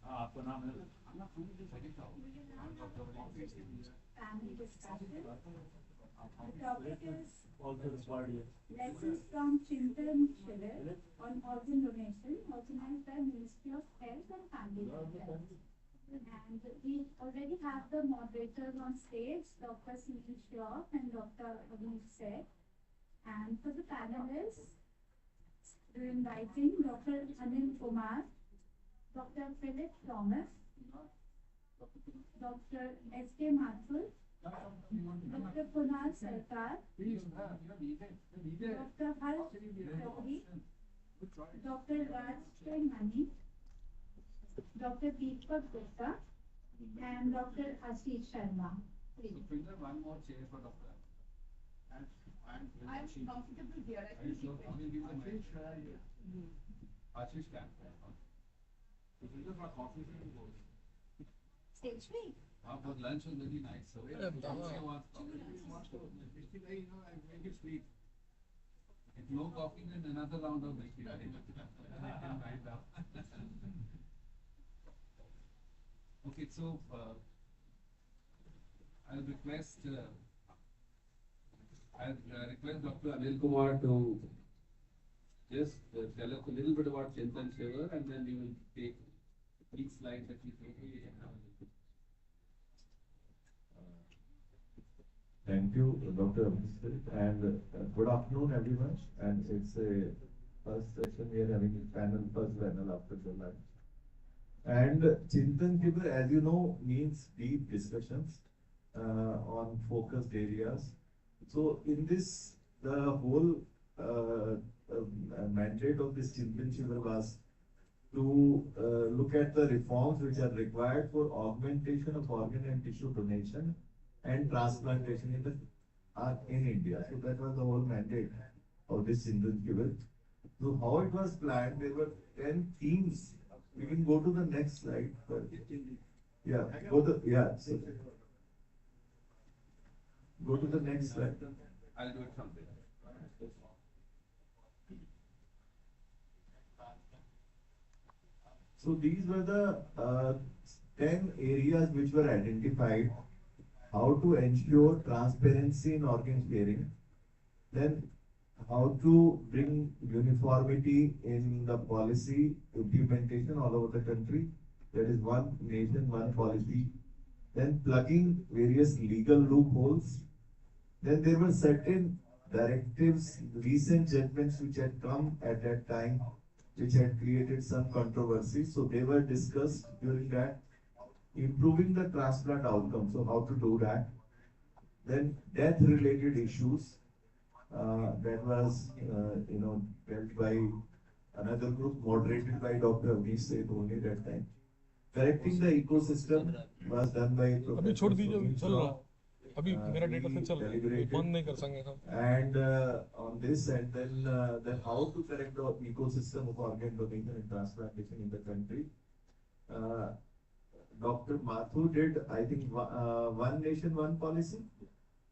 Family discussion. The topic is lessons from Chintan Shivir on organ donation, organized by Ministry of Health and Family Welfare. And we already have the moderators on stage, Dr. C.V. Shroff and Dr. Abhi Seth. And for the panelists, we're inviting Dr. Anil Kumar, Dr. Philip Thomas, Dr. S.K. Mathur, Dr. Kunal Sarkar, Dr. Harsh Chaudhary, Dr. Raj Mani, Dr. Deepak Gupta, and Dr. Ashish Sharma. Please. One more chair for Dr. I'm comfortable here. I can Ashish can. For coffee. Stage me. For lunch was very nice. So if no coffee, then another round of whiskey. Okay, so I'll request Dr. Anil Kumar to just tell us a little bit about Chintan Shiva, and then we will take each slide that we take. Thank you, Dr. Abhishek, and good afternoon, everyone. And it's a first session we are having a first panel after the lunch. And Chintan Shiva, as you know, means deep discussions on focused areas. So in this, the whole mandate of this Chintan Shiva was to look at the reforms which are required for augmentation of organ and tissue donation and transplantation in India. So that was the whole mandate of this Chintan Shiva. So how it was planned, there were 10 themes. We can go to the next slide. Yeah, go to the next slide. I'll do it someday. So these were the 10 areas which were identified. How to ensure transparency in organ sharing, then how to bring uniformity in the policy implementation all over the country. That is one nation, one policy. Then plugging various legal loopholes. Then there were certain directives, recent judgments which had come at that time, which had created some controversy. So they were discussed during that. Improving the transplant outcome, so how to do that. Then death-related issues that was, dealt by another group moderated by Dr. Abhi Seth only that time. Correcting the ecosystem was done by Professor and on this and then how to correct the ecosystem of organ donation and transplantation in the country. Dr. Mathur did, I think, one nation, one policy,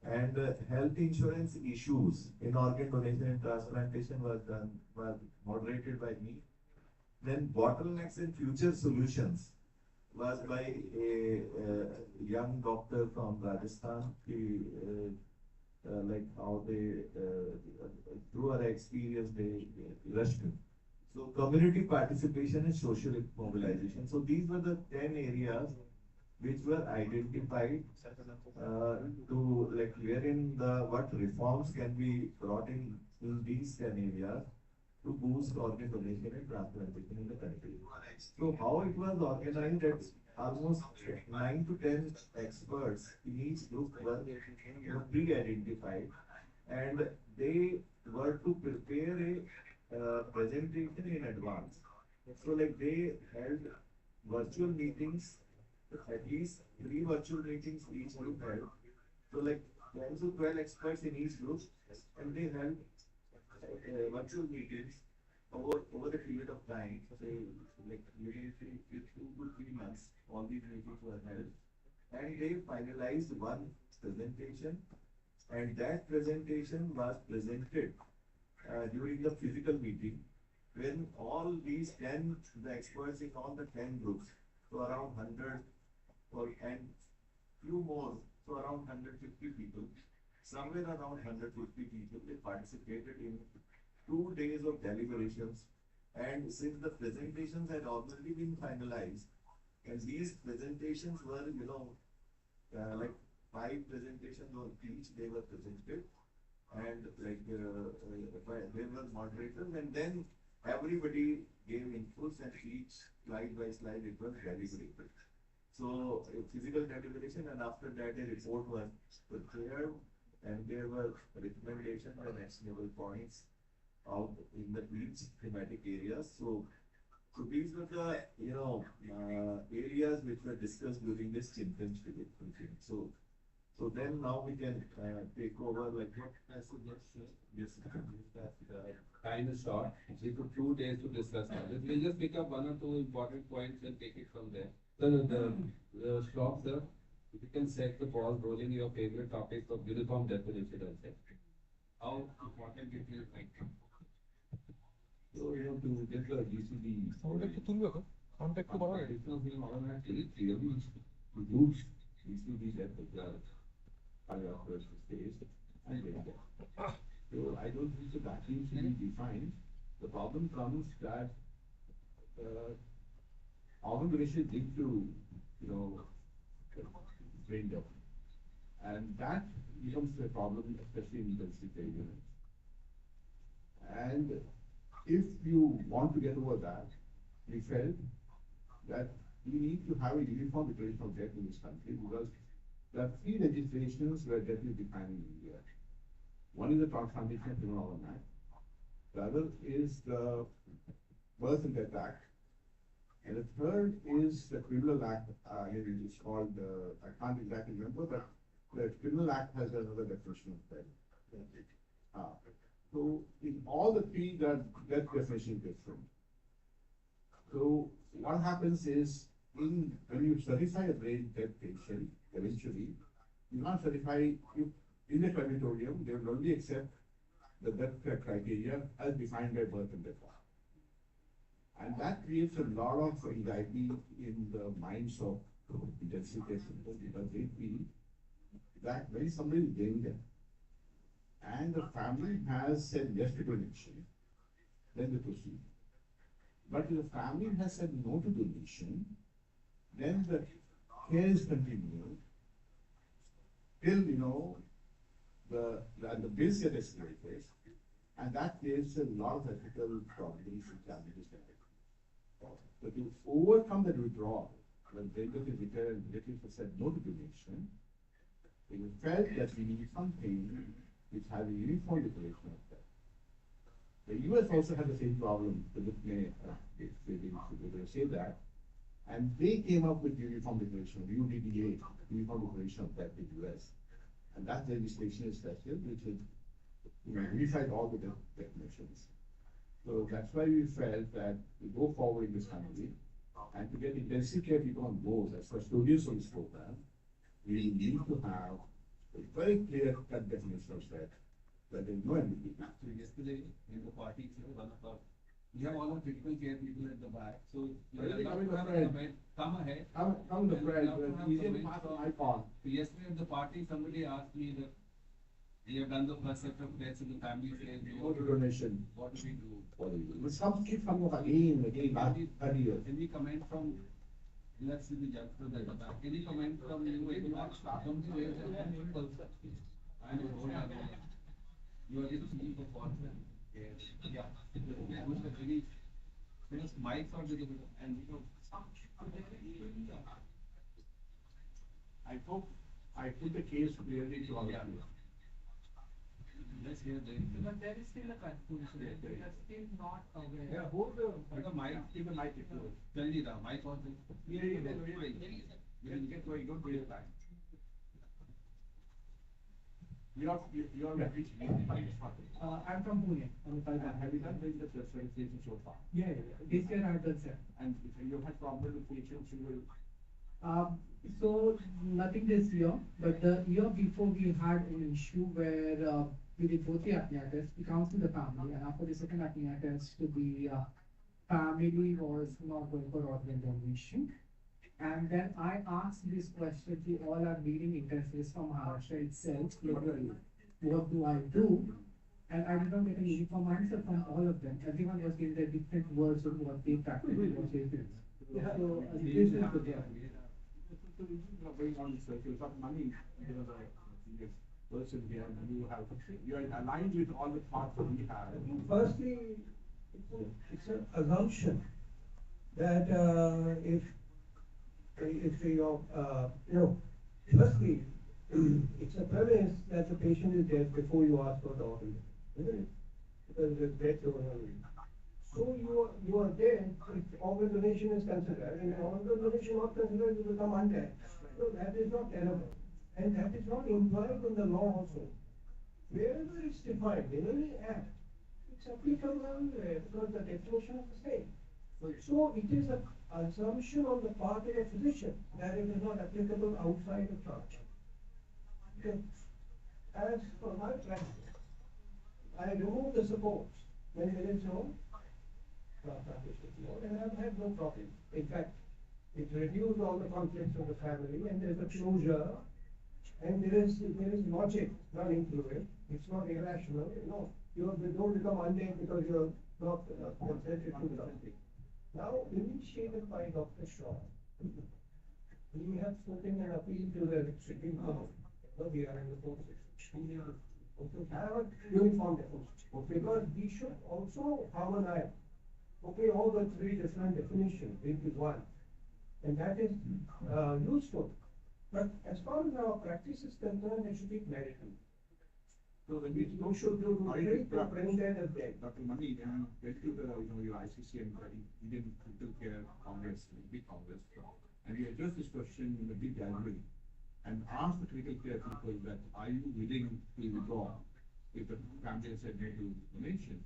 and health insurance issues in organ donation and transplantation was moderated by me. Then bottlenecks and future solutions was by a young doctor from Rajasthan. He, like how they, through her experience, they rushed him. So community participation and social mobilization. So these were the 10 areas which were identified to like wherein what reforms can be brought in these 10 areas to boost organ donation and transplantation in the country. So how it was organized, that almost 9 to 10 experts in each group were pre-identified, and they were to prepare a presentation in advance. So like they held virtual meetings, at least 3 virtual meetings each group held. So like 10 to 12 experts in each group, and they held virtual meetings over a period of time. So say like maybe 2 to 3 months, all these meetings were held, and they finalized one presentation, and that presentation was presented during the physical meeting, when all these 10, the experts in all the 10 groups, so around 100 and few more, so around 150 people, somewhere around 150 people, they participated in 2 days of deliberations. And since the presentations had already been finalized, and these presentations were, like 5 presentations on each, they were presented, and there were moderators, and then everybody gave inputs, and each slide by slide it was deliberated. So physical deliberation, and after that a report was prepared, and there were recommendations and actionable points out in the each thematic areas. So these were the areas which were discussed during this Chintan Shivir meeting. So then now we can take over, like what I suggested. Yes, Time is short. We took 2 days to discuss all this. We'll just pick up one or two important points and take it from there. So the Shlok, sir, if you can set the ball rolling your favorite topics of uniform definition and set. How important it is, like. So you have to get the GCD. Sound একটু তুলবে তো? Sound একটু বাড়াবে? Additional thing automatically clearly includes GCD that the first stage and then. So I don't think so that needs to be defined. The problem comes that organization need to, brain death. And that becomes a problem, especially in intensive care units. And if you want to get over that, we felt that we need to have a uniform declaration of death in this country, because there are 3 legislations where death is defined in India. One is the Transplantation of Human Organ Act. The other is the Birth and Death Act. And the third is the Criminal Act, it is called, I can't exactly remember, but the Criminal Act has another definition of death. So in all the 3, the death definition is different. So what happens is, when you certify a brain death patient, eventually, you can't certify, in the crematorium, they will only accept the death criteria as defined by Birth and Death Act. And that creates a lot of anxiety in the minds of intensive care centers, because they feel that when somebody is getting there, and the family has said yes to donation, then they proceed. But if the family has said no to donation, then the care is continued till, the bills get escalated, and that creates a lot of ethical problems and challenges. So to overcome that withdrawal, when plaintiff is declared and plaintiff has said no to donation, we felt that we need something which has a uniform declaration of that. The US also had the same problem, they say that, and they came up with uniform declaration, UDDA, uniform declaration of that in US. And that legislation is special, which is, unified all the definitions. So that's why we felt that to go forward in this country, and to get intensive care people on board as custodians of this program, we need to have a very clear cut definition of that there is no ambiguity. So yesterday in the party, we have all the critical care people at the back. So you are allowed to have a comment. Come ahead. Come the friend, easy to pass my call. So yesterday at the party, somebody asked me that we have done the first set of tests and the family says No to donation. What do we do? But some keep coming up again, last 30 years. Any comment from, let's see the judge at the back. Any comment from you? Somebody raised their hand. I know, hold on. You are just looking for fortune. Yes. Yeah. Just mics or little and I hope I put the case clearly to all of you. let's hear the. But there is still a confusion. We are still not aware. Yeah, hold the mic. Keep the mic close. Jaldi da, mic on. Yeah, get where you don't waste time. You are which I'm from Pune. have you done the presentation so far? Yeah. This year I've done, sir. And if you had problem with patients, you will. So nothing this year, but the year before we had an issue where we did both the apnea tests, we counseled the family, and after the second apnea test, the family was not going for organ donation. And then I asked this question to all our leading intensivists from Maharashtra itself, literally, what do I do? And I did not get a uniform answer from all of them. Everyone was giving their different words of what they practically what they do. So this is the journey. Going on circles of money, you know, the person here, and you are aligned with all the thoughts that we have. Firstly, it's an assumption that if your firstly, it's a premise that the patient is dead before you ask for the organ, isn't it? Because there's death going on. So you are dead if organ donation is considered, and organ donation not considered, you become undead. So that is not terrible, and that is not implied in the law also. Wherever it's defined in any act, it's applicable everywhere because the definition is the same. So it is an assumption on the part of a physician that it is not applicable outside of church. Okay. As for my practice, I remove the supports when there is no and I've had no problem. In fact, it reduced all the conflicts of the family, and there's a closure, and there is logic running through it. It's not irrational. No, you don't become undead because you're not consented to something. Now, initiated by Dr. Shaw, we have spoken and appealed to the Supreme Court. We are in the court section. Have a uniform definition, because we should also harmonize. Okay, all the three different definitions into one, and that is useful. But as far as our practice is concerned, it should be clerical. So when we should do great to bring that as dead. Dr. Mani, when you went to the your ICCM, Indian Critical Care Congress, big Congress, and you addressed this question in the big gathering, and asked the critical care people that are you willing to withdraw if the family has said no to donation?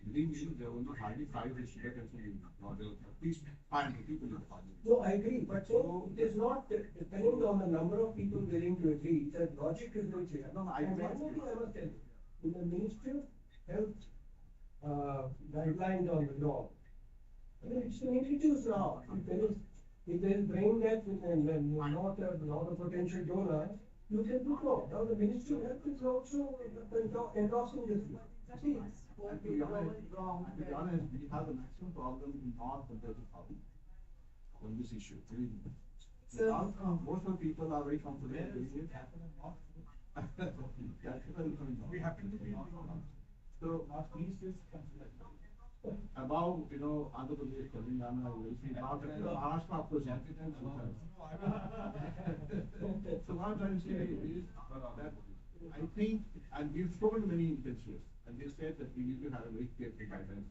Believe me, there were only hardly 5 distributors who brought at least 500 people in the parliament. No, I agree, but so it is not depending on the number of people willing to agree. The logic is very clear. No, And one more thing I must tell you, in the Ministry of Health guidelines on the law, I mean, it's been introduced now. If there is brain death and not a potential donor, you can do so. Now the Ministry of Health is also endorsing this. See, And to be honest, we have the maximum problem in North compared to South on this issue. Believe me. So, Most of the people are very confident. We happen to be in so Northeast is about Andhra Pradesh, Telangana, Maharashtra, of course. So what I'm trying to say is that I think, and we've spoken to many intensivists, and they said that we need to have a very careful guidelines.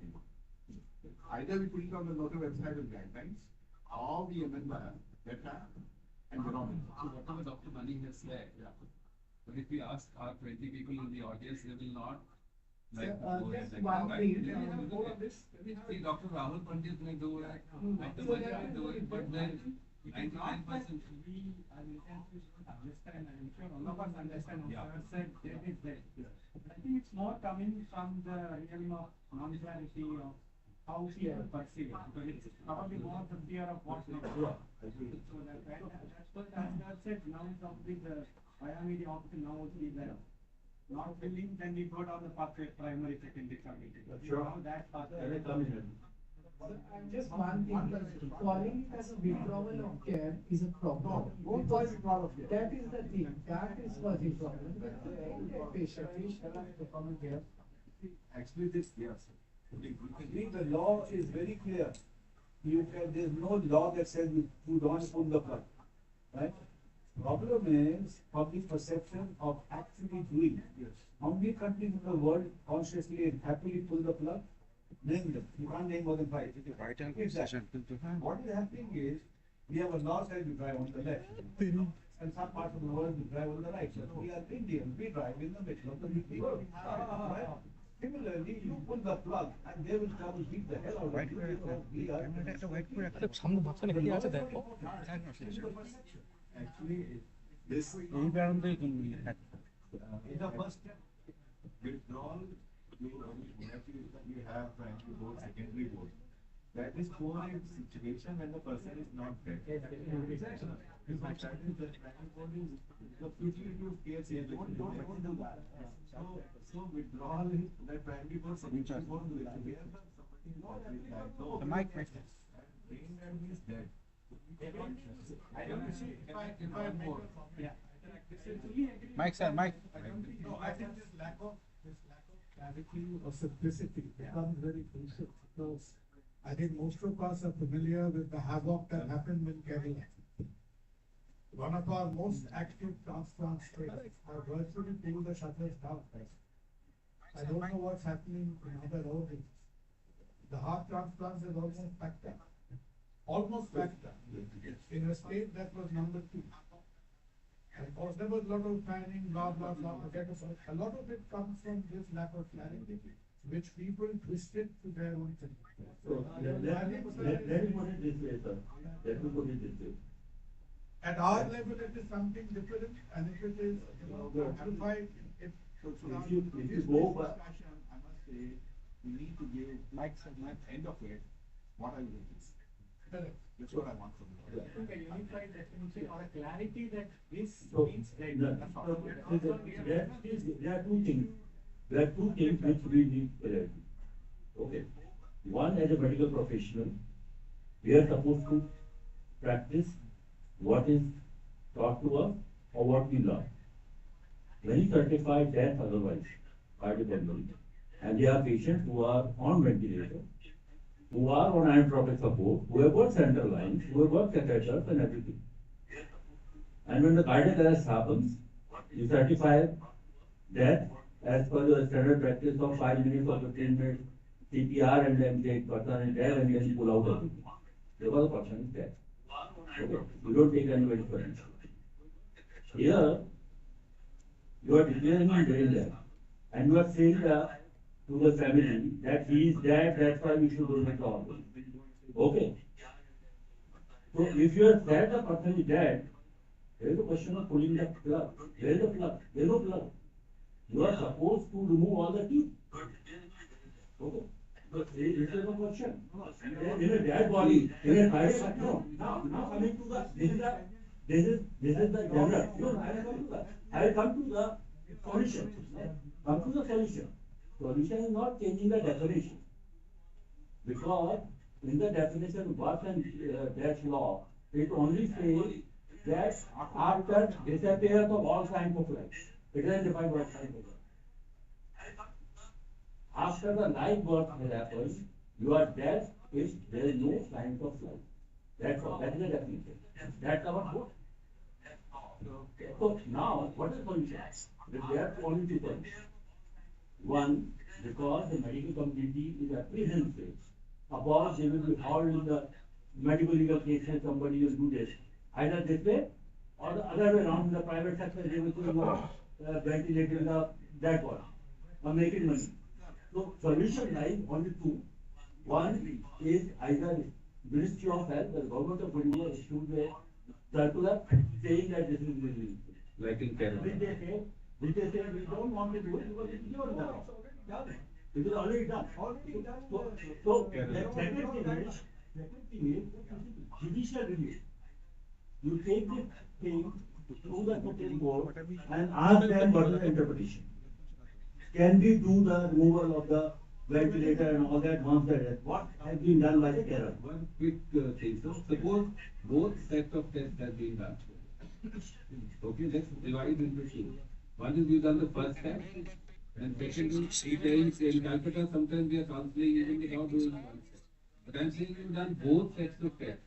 Either we put it on the NOTO website with guidelines, or we amend the data environment. So whatever Dr. Mani has said, but if we ask our 20 people in the audience, they will not like go ahead just like one that. thing. See, Dr. Rahul Pandit may do it, Dr. Mani may do it, but then 99%. We are intensive to understand, and I'm sure all of us understand what Yeah. sir said, that is there. I think it's more coming from the realm of non-clarity of how people perceive it, because it's probably more the fear of what next. So that's what as said, now probably the biomedical officer now would be there. Not willing, then we go down the pathway primary, secondary, community. Sure. Now that pathway. And just one thing, calling it as a withdrawal of care is a problem. Don't call it withdrawal of care. That is the thing, that is what is problem. Patient has to come here. Actually, this, yes. The law is very clear. There's no law that says you don't pull the plug, right? Problem is public perception of actually doing. Yes. How many countries in the world consciously and happily pull the plug? Name them. You can't name more than 5. Exactly. What is happening is, we have a law that we drive on the left, and some parts of the world we drive on the right. So we are Indians, we drive in the middle of the road. Right? Similarly, you pull the plug, and they will come and beat the hell out of you because we are. সামনে ভাবছেন কি আছে দেখো Actually, this এই কারণে is the first step. Withdrawal, you have frankly both secondary board. That is for a situation when the person is not dead. Exactly. Because that is the futility of care change. Don't do that. So withdrawal is that primary code section won't do it. Where somebody is dead. No, The mic. brain dead means dead. I don't see if I more. Yeah. Mike, sir, Mike. No, I think this lack of clarity or simplicity becomes very crucial because I think most of us are familiar with the havoc that happened in Kerala. One of our most active transplant states have virtually pulled the shutters down. I don't know what's happening in other organs. The heart transplants is almost packed up. Almost packed up. In a state that was number 2. And of course, there was a lot of planning, blah, blah, blah, forget about it. A lot of it comes from this lack of clarity, which people twisted to their own thing. So, let me put it this way, sir. Let me put it this way. At our level, it is something different, and if it is, amplified, it. So if you go by. Discussion, I must say, we need to give, at the end of it, what are you going to say? Correct. That's what I want from you. I think a unified definition or a clarity that this So, means dead. there are two things. There are two things which we need clarity. Okay. One, as a medical professional, we are supposed to practice what is taught to us or what we learn. When you certify death otherwise, cardiopulmonary, and there are patients who are on ventilator, who are on inotropic support, who have got central lines, who have got catheters and everything. And when the cardiac arrest happens, you certify death as per your standard practice of 5 minutes or 15 minutes CPR, and then take person is dead and then you pull out everything. Because the person is dead. Okay. You don't take anybody for it. Here, you are declaring him brain dead, and you are saying to the family that he is dead, that's why we should donate the organ. Okay. So if you have said the person is dead, there is a question of pulling the plug. There is a plug. There is no plug. You are supposed to remove all the teeth. Okay. So this is a question. In a dead body, in a cardiac, no. Now coming to the this is the general. No, I will come to the solution. Come to the solution. Solution is not changing the definition, because in the definition of birth and death law, it only says that after disappearance of all signs of life. It doesn't define what signs of life. After the live birth has happened, you are dead if there is no signs of life. That's all. That is the definition. That's our book. So now, what is the solution? There are only two solutions. One, because the medical community is apprehensive about they will be hauled in the medical legal case and somebody will do this. Either this way or the other way around, in the private sector they will be ventilating the dead body or making money. So solution lies only two. One is either Ministry of Health, the government of India issued a circular saying that this is illegal. Like in Kerala. Which they say we don't want to do it because it is already done. It is already done. So the second thing is judicial review. You take this thing to the Supreme Court and ask them what is the interpretation. Can we do the removal of the ventilator and all that once the death? What has been done by the Kerala? One quick thing, so suppose both sets of tests have been done. Okay, let's divide into two. One is you done the first test, and second is in Calcutta sometimes we are counseling even without doing one test. But I'm saying you've done both sets of tests.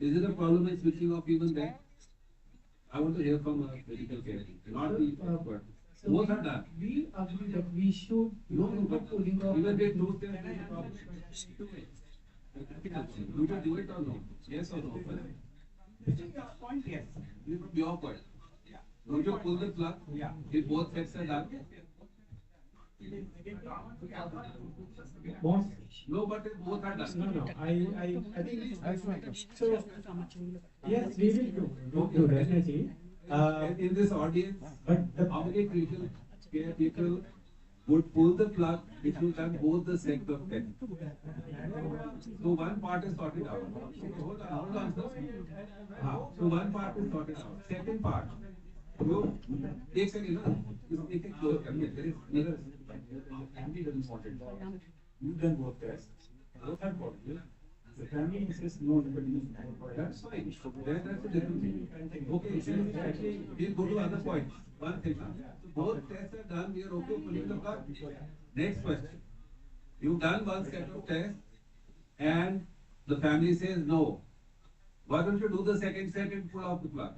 Is it a problem in switching off even that? I want to hear from a medical care, not the expert. So Both are done. we agree that we should No, but pulling off. even they do test, there is a problem. You can do it or no? Yes or no? Point, yes. Your point. Would you pull the plug? Yeah. If both sets are done? Boss. No, but if both are done. No, I think so. Yes, we will do definitely. In this audience, But the how many critical care people would pull the plug if you done both the set of tests. So one part is sorted out. Hold on, sir. So one part is sorted out. Second part, you take a, you take a close. There is another. Family doesn't want it. You've done both tests. Both are positive. The family insists no, That's fine. That's a different thing. Okay, so actually, we'll go to other point. One thing. Both tests are done. We are okay pulling the plug. Next question. You've done one set of tests, and the family says no. Why don't you do the second set and pull off the plug?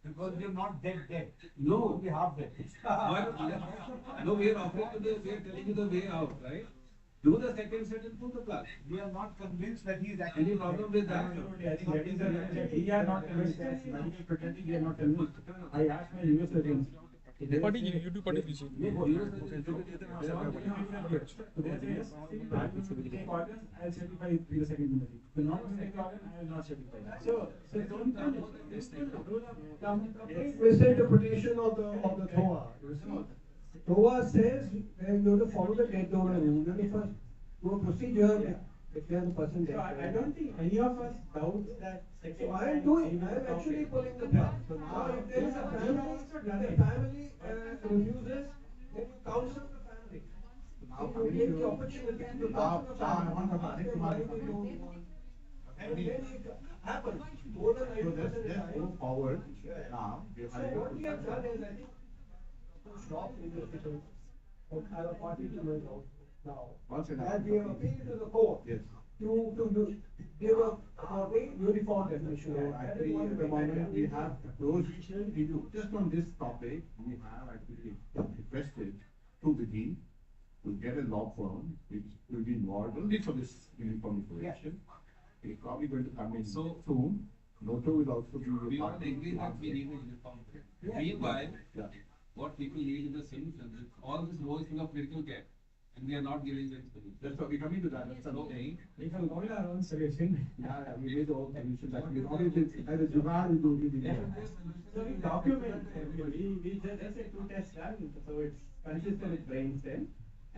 because we are not dead. No. We half dead. Why don't you? No, we are offering to the. We are telling you the way out, right? Do the second set and pull the plug. We are not convinced that he is actually. Any problem with that? Absolutely, I think that is the we are not convinced. Medical fraternity, we are not convinced. I asked my US friends. Party YouTube party दीजिए. I'll certify the second unity. The non-second organ, I will not certify. So don't Misinterpretation of the TOA. TOA says that you have to follow the dead donor rule. When you first do a procedure, declare the person dead. So I don't think any of us doubts that. So I am actually pulling the plug. So now if there is a family, refuses, then you counsel the family. You take the opportunity to counsel the family. And then it happens. More than 90% of the Let's time. go forward now. So what we have done is, I think, to stop investigation of our party to know now. Once and That we have appealed to the court Yes. to give a uniform definition. So actually, at the moment, we have approached review. Just on this topic, we have actually requested to begin to get a law firm which will be involved only for this uniform information. It's probably going to come in soon. Noto will also be. We all agree that we need a uniform. Meanwhile, what people need is a solution. All this noise of critical care, and we are not giving them solution. That's what we're coming to that. That's what I'm saying. We can find our own solution. Yeah, we made all solutions. Actually, all it is, as a jugaad, we do it. So we document, we just say 2 tests done, so it's consistent with brain stem.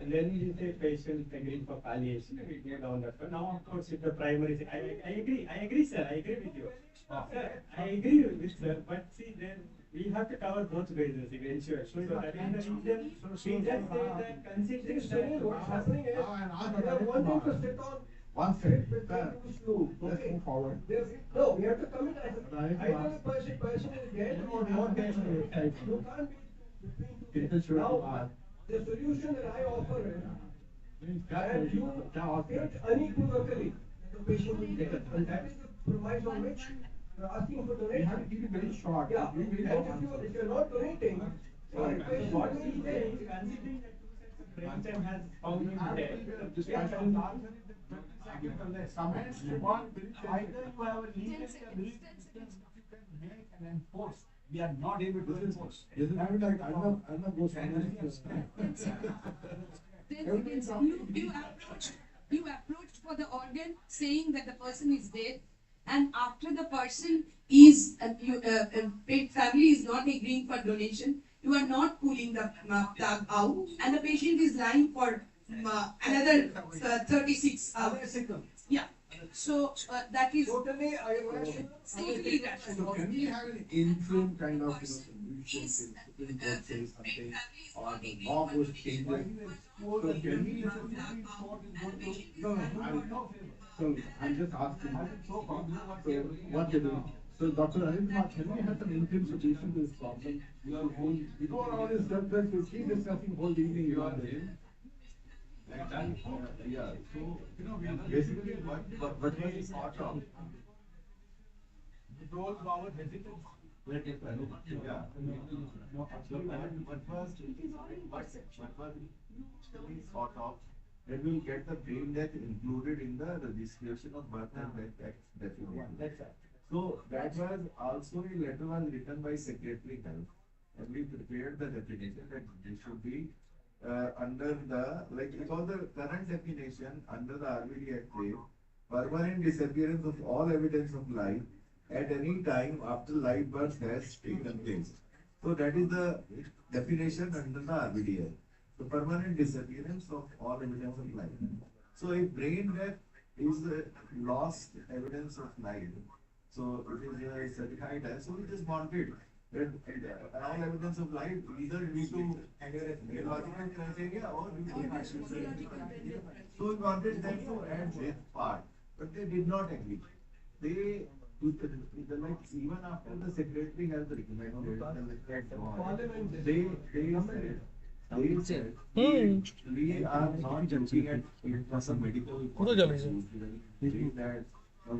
And then we say patient agreeing for palliation, we go down that one. Now, of course, if the primary, I agree, sir, I agree with you. Sir, I agree with sir, but see, then we have to cover both bases eventually. So that is the reason, we just say that considering What's happening is, they are wanting to sit on. One second, Let's move forward. No, we have to commit either the person is dead or not dead. You can't be between two. Now, the solution that I offer is, that you state unequivocally that the patient will be dead. And that is the premise on which you are asking for We have to donation. keep it very short. Yeah, and if you are not donating, what the patient what will we be say dead. is considering that 2 sets of brain stem has found him dead. Discussion. Comments to one, either you have a legal ability to make and enforce. We are not able to enforce. This is like, I'm not going You approached for the organ saying that the person is dead, and after the person is, family is not agreeing for donation, you are not pulling the plug out, and the patient is lying for another 36 hours. Yeah. So that is Totally totally rational. So can we have an interim kind of, solution, if Supreme Court says something, or the law was changed? So can we? No, so I'm just asking. So what to do? So Dr. Arindra, can we have an interim solution to this problem? We go around this drug test, we keep discussing whole evening. You are there. Yeah, so, basically what we thought of. Those our visitors. Yeah. What was initially thought of, that we will get the brain death included in the registration of birth and death act definition. That's right. So that was also a letter was written by Secretary Health, and we prepared the definition that this should be under the, because the current definition under the RBD Act says permanent disappearance of all evidence of life at any time after live birth has taken place. So that is the definition under the RBD Act. the permanent disappearance of all evidence of life. So if brain death is lost evidence of life, so it is a certified death, so we just wanted that all evidence of life either due to neurological criteria or due to so we wanted them to add that part, but they did not agree. They, like, even after the secretary has recommended, they said, we are not looking at it as a medical. কোথায় যাবে সে? That,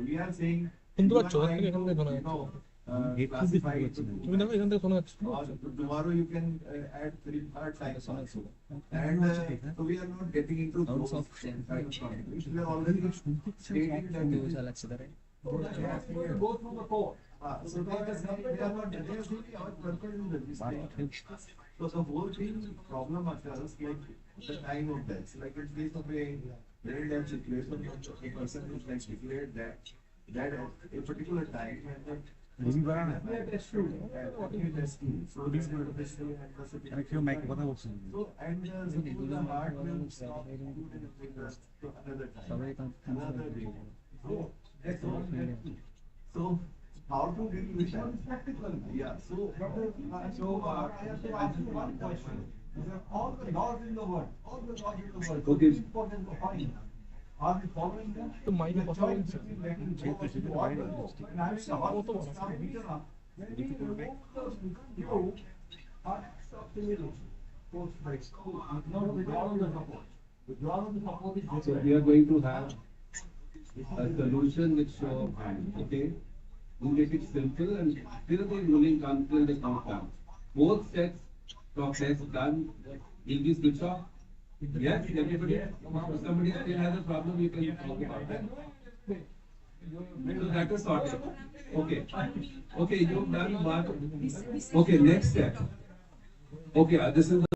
we are saying. শুনতে পাচ্ছ? এখান থেকে শোনা যাচ্ছে। Classify it. তুমি দেখো এখান থেকে শোনা যাচ্ছে। Or tomorrow you can add third times also. And so we are not getting into those kind of conflicts. We are already stating that it is. Go through the court. So they are not, they are really our purpose in the mistake. So the whole thing problem occurs like the time of death. Like in case of a brain death situation, the person is like declared that at a particular time and that test tube. So this is the best way and so and the heart will stop to another time, another day. So that's all. So how to deal with that? Practical. Yeah. So I have to ask you one question. All the laws in the world, Okay. it's important to find. Are we following them? তো মাইকে কথা বলছে। And having the hospital staff beaten up, when we remove those view, heart stops immediately. Post breaks. No withdrawal of the support. Withdrawal of the support is So we are going to have a solution which show of hand, okay? We make it simple and till the ruling comes, till the count comes. Both sets of tests done will be switched off. Yes, everybody, if somebody still has a problem, you can talk about that. So that is sorted. Okay. Okay, you've done one. Okay, next step. Okay, this is the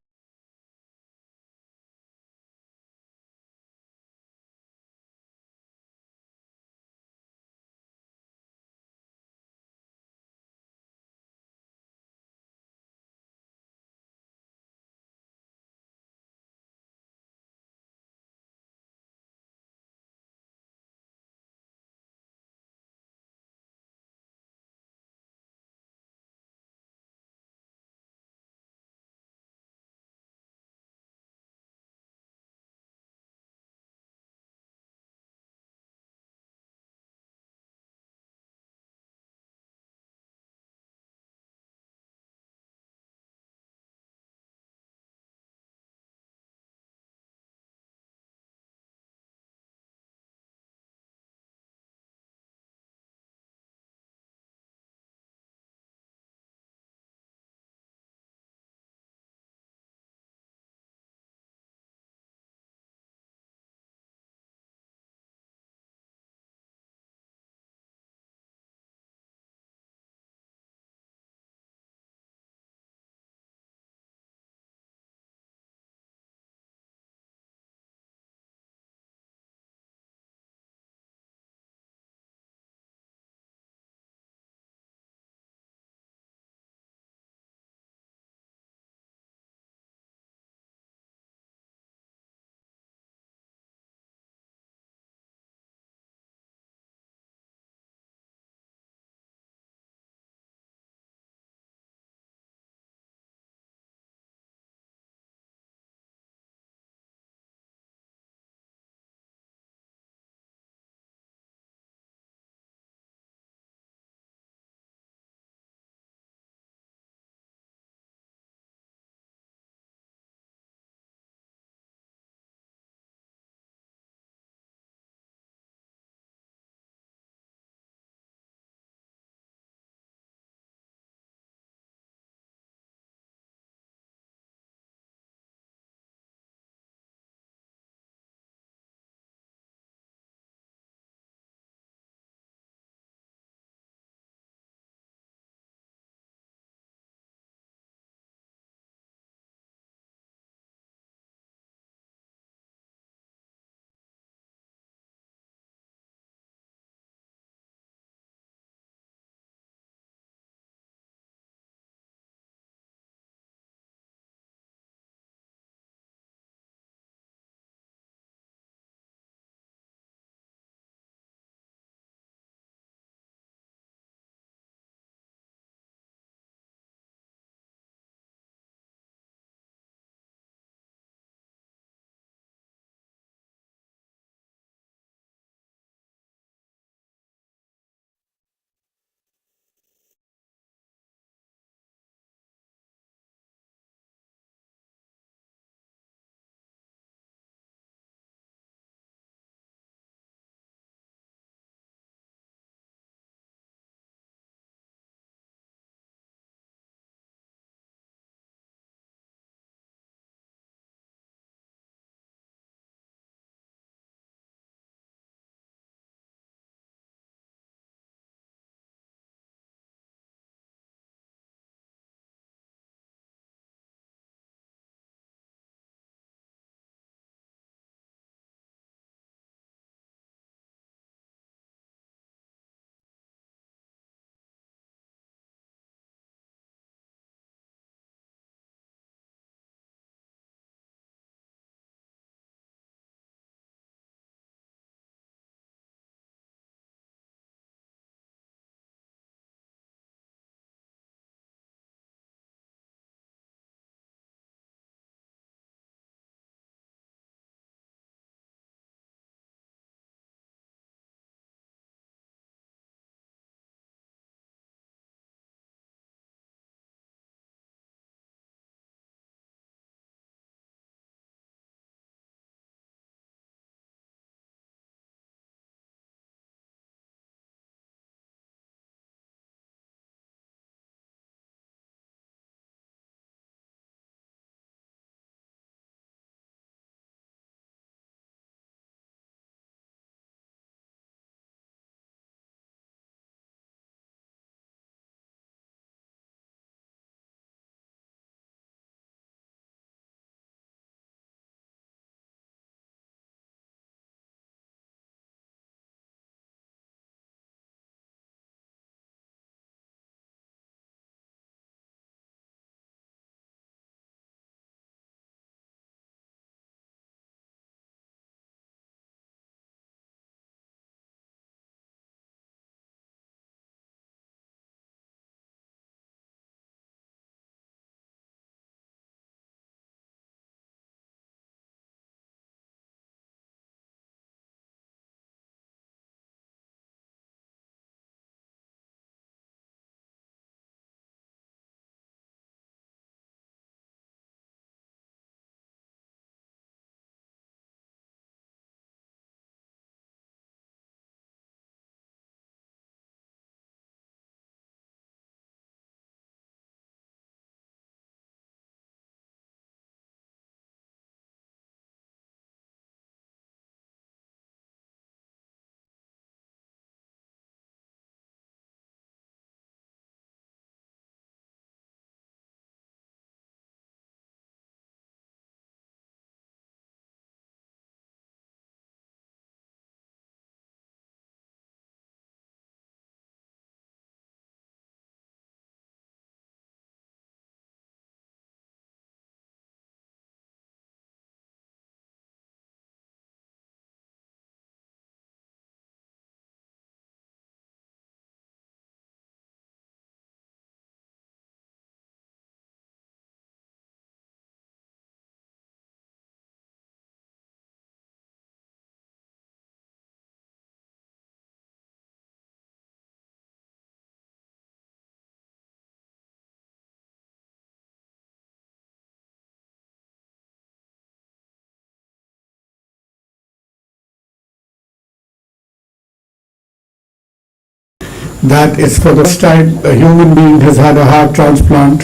that it's for the first time a human being has had a heart transplant,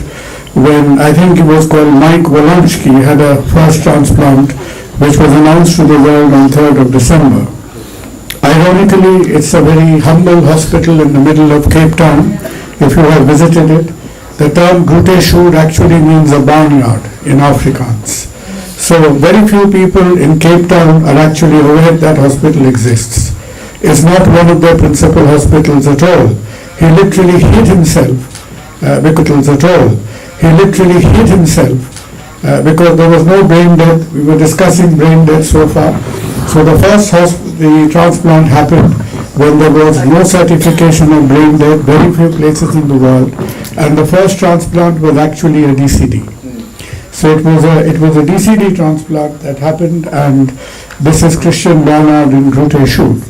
when I think it was called Mike Wolonsky had a first transplant, which was announced to the world on 3rd of December. Ironically, it's a very humble hospital in the middle of Cape Town. If you have visited it, the term Groote Schuur actually means a barnyard in Afrikaans. So very few people in Cape Town are actually aware that hospital exists. It's not one of their principal hospitals at all. He literally hid himself because there was no brain death. We were discussing brain death so far. So the first the transplant happened when there was no certification of brain death, very few places in the world, and the first transplant was actually a DCD. So it was a DCD transplant that happened, and this is Christian Barnard in Groote Schuur.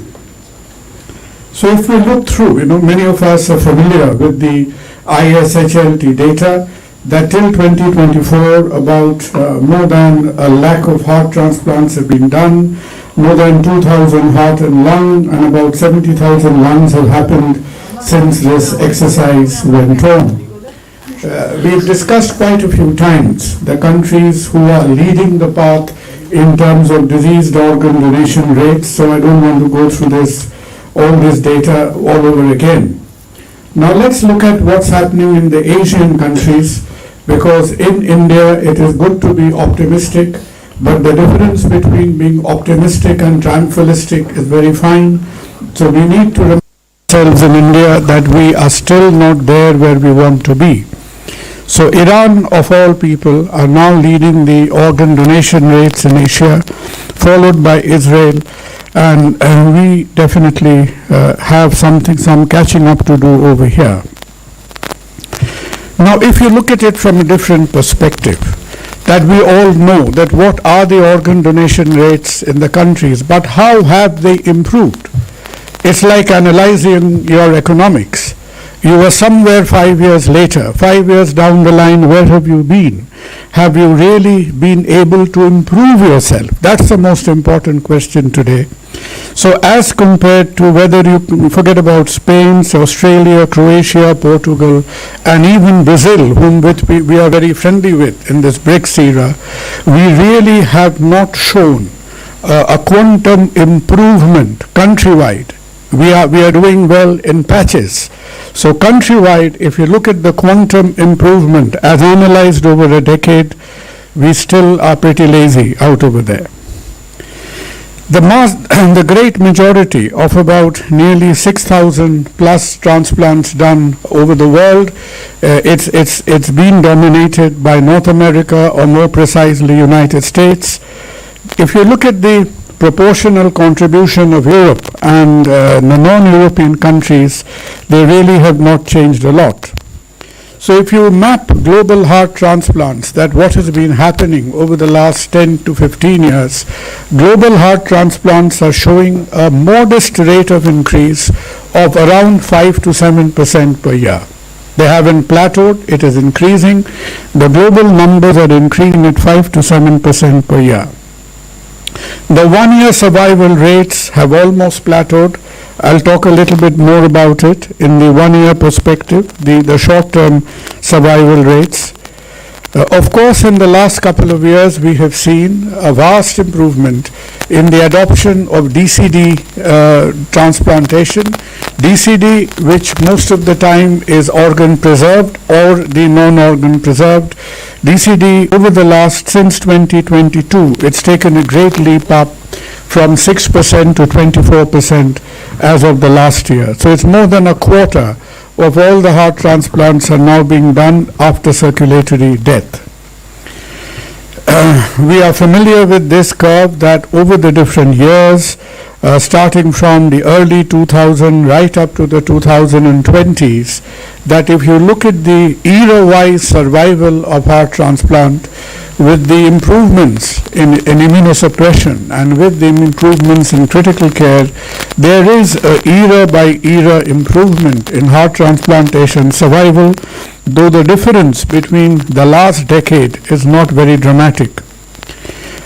So if we look through, many of us are familiar with the ISHLT data that till 2024 about more than a lakh of heart transplants have been done, more than 2,000 heart and lung, and about 70,000 lungs have happened since this exercise went on. We've discussed quite a few times the countries who are leading the path in terms of diseased organ donation rates, so I don't want to go through all this data all over again. Now let's look at what's happening in the Asian countries, because in India it is good to be optimistic, but the difference between being optimistic and triumphalistic is very fine. So we need to remind ourselves in India that we are still not there where we want to be. So Iran, of all people, are now leading the organ donation rates in Asia, followed by Israel, and we definitely have some catching up to do over here. Now, if you look at it from a different perspective, that we all know that what are the organ donation rates in the countries, but how have they improved? It's like analyzing your economics. You were somewhere 5 years later, 5 years down the line, where have you been? Have you really been able to improve yourself? That's the most important question today. So as compared to whether you forget about Spain, Australia, Croatia, Portugal, and even Brazil, whom we are very friendly with in this BRICS era, we really have not shown a quantum improvement countrywide. We are doing well in patches. So countrywide, if you look at the quantum improvement as analyzed over a decade, we still are pretty lazy out over there. The great majority of about nearly 6,000 plus transplants done over the world, it's been dominated by North America, or more precisely United States. If you look at the proportional contribution of Europe and the non-European countries, they really have not changed a lot. So if you map global heart transplants, that what has been happening over the last 10 to 15 years, global heart transplants are showing a modest rate of increase of around 5 to 7% per year. They haven't plateaued, it is increasing. The global numbers are increasing at 5 to 7% per year. The one-year survival rates have almost plateaued. I'll talk a little bit more about it in the one-year perspective, the short-term survival rates. Of course, in the last couple of years, we have seen a vast improvement in the adoption of DCD transplantation. DCD, which most of the time is organ preserved or the non-organ preserved. DCD over the since 2022, it's taken a great leap up from 6% to 24% as of the last year. So it's more than a quarter of all the heart transplants are now being done after circulatory death. We are familiar with this curve that over the different years, starting from the early 2000s right up to the 2020s, that if you look at the era-wise survival of heart transplant, with the improvements in immunosuppression and with the improvements in critical care, there is a era-by-era improvement in heart transplantation survival, though the difference between the last decade is not very dramatic.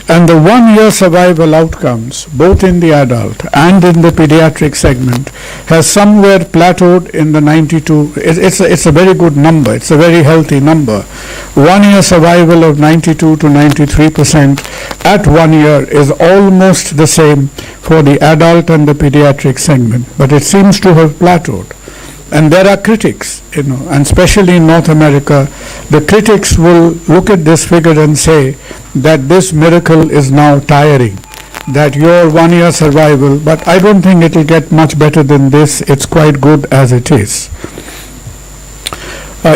And the 1 year survival outcomes, both in the adult and in the pediatric segment, has somewhere plateaued in the 92. It's a very good number. It's a very healthy number. 1 year survival of 92 to 93% at 1 year is almost the same for the adult and the pediatric segment, but it seems to have plateaued. And there are critics, and especially in North America, the critics will look at this figure and say that this miracle is now tiring, that your 1 year survival, but I don't think it will get much better than this. It's quite good as it is.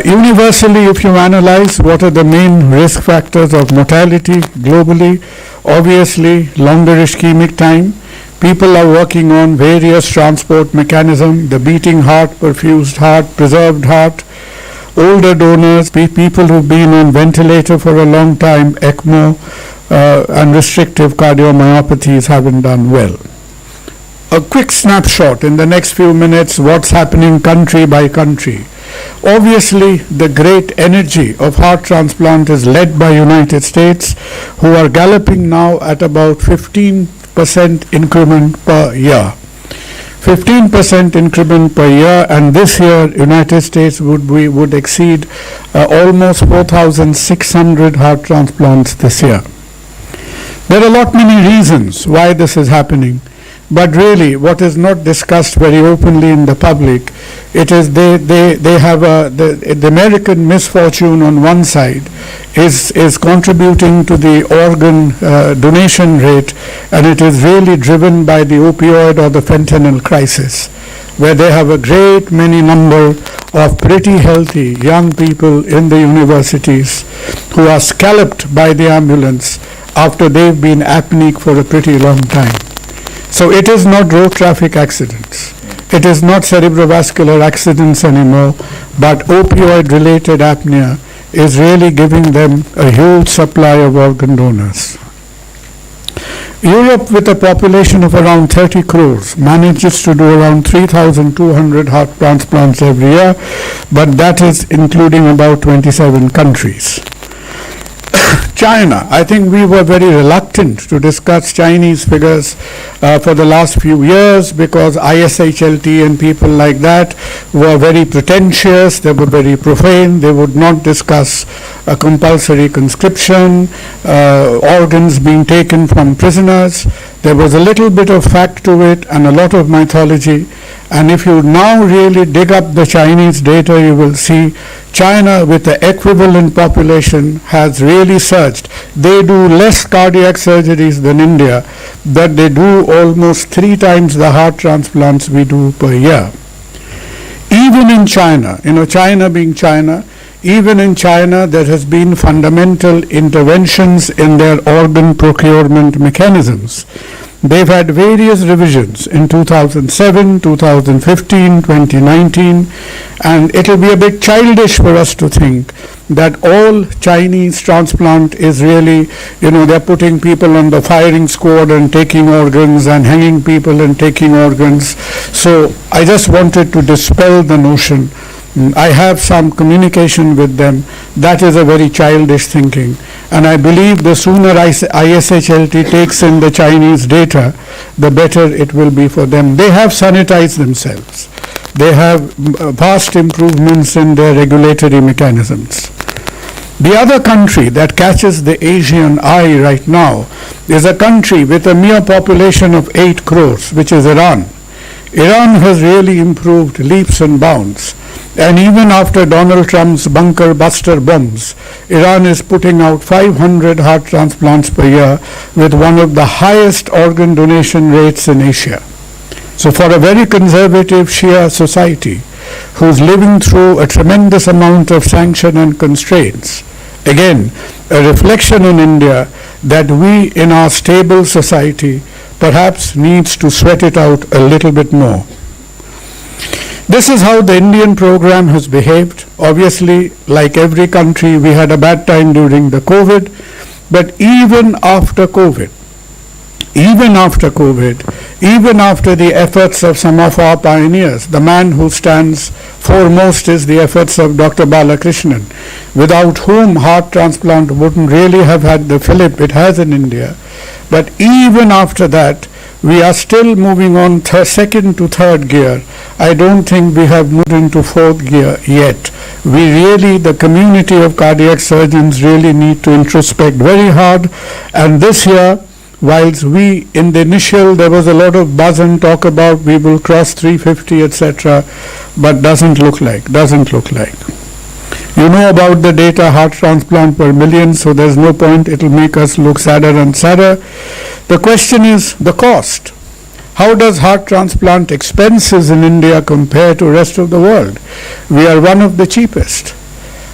Universally, if you analyze what are the main risk factors of mortality globally, obviously longer ischemic time. People are working on various transport mechanisms, the beating heart, perfused heart, preserved heart, older donors, people who've been on ventilator for a long time, ECMO, and restrictive cardiomyopathies haven't done well. A quick snapshot in the next few minutes, what's happening country by country. Obviously, the great energy of heart transplant is led by United States, who are galloping now at about 15% increment per year. 15% increment per year, and this year United States would exceed almost 4,600 heart transplants this year. There are a lot many reasons why this is happening, but really what is not discussed very openly in the public, it is they have the American misfortune on one side is contributing to the organ donation rate, and it is really driven by the opioid or the fentanyl crisis, where they have a great many number of pretty healthy young people in the universities who are scalloped by the ambulance after they've been apneic for a pretty long time. So it is not road traffic accidents. It is not cerebrovascular accidents anymore, but opioid-related apnea is really giving them a huge supply of organ donors. Europe, with a population of around 30 crores, manages to do around 3,200 heart transplants every year, but that is including about 27 countries. China, I think we were very reluctant to discuss Chinese figures for the last few years because ISHLT and people like that were very pretentious, they were very profane, they would not discuss a compulsory conscription, organs being taken from prisoners. There was a little bit of fact to it and a lot of mythology. And if you now really dig up the Chinese data, you will see China with the equivalent population has really surged. They do less cardiac surgeries than India, but they do almost 3 times the heart transplants we do per year. Even in China, China being China, even in China there has been fundamental interventions in their organ procurement mechanisms. They've had various revisions in 2007, 2015, 2019, and it'll be a bit childish for us to think that all Chinese transplant is really, they're putting people on the firing squad and taking organs and hanging people and taking organs. So I just wanted to dispel the notion. I have some communication with them. That is a very childish thinking. And I believe the sooner ISHLT takes in the Chinese data, the better it will be for them. They have sanitized themselves. They have vast improvements in their regulatory mechanisms. The other country that catches the Asian eye right now is a country with a mere population of 8 crores, which is Iran. Iran has really improved leaps and bounds. And even after Donald Trump's bunker buster bombs, Iran is putting out 500 heart transplants per year with one of the highest organ donation rates in Asia. So for a very conservative Shia society who's living through a tremendous amount of sanction and constraints, again, a reflection in India that we in our stable society perhaps needs to sweat it out a little bit more. This is how the Indian program has behaved. Obviously, like every country, we had a bad time during the COVID, but even after COVID, even after the efforts of some of our pioneers. The man who stands foremost is the efforts of Dr. Balakrishnan, without whom heart transplant wouldn't really have had the fillip it has in India. But even after that, we are still moving on second to third gear. I don't think we have moved into fourth gear yet. We really, the community of cardiac surgeons really need to introspect very hard. And this year, whilst we, in the initial, there was a lot of buzz and talk about we will cross 350, etc., but doesn't look like. You know about the data, heart transplant per million, so there's no point. It will make us look sadder and sadder. The question is the cost. How does heart transplant expenses in India compare to rest of the world? We are one of the cheapest.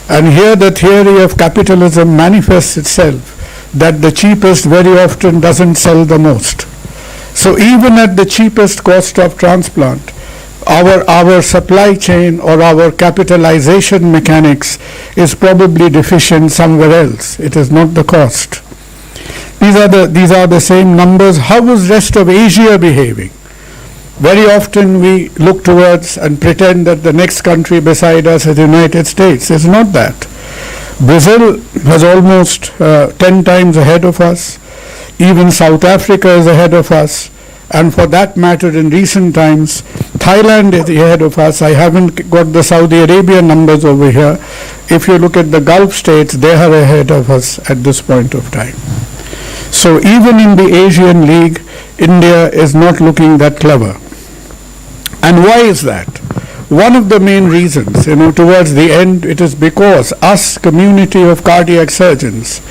And here the theory of capitalism manifests itself, that the cheapest very often doesn't sell the most. So even at the cheapest cost of transplant, our supply chain or our capitalization mechanics is probably deficient somewhere else. It is not the cost. These are the same numbers. How is rest of Asia behaving? Very often we look towards and pretend that the next country beside us is the United States. It's not that. Brazil was almost 10 times ahead of us. Even South Africa is ahead of us. And for that matter, in recent times, Thailand is ahead of us. I haven't got the Saudi Arabia numbers over here. If you look at the Gulf states, they are ahead of us at this point of time. So even in the Asian League, India is not looking that clever. And why is that? One of the main reasons, towards the end, it is because us, community of cardiac surgeons,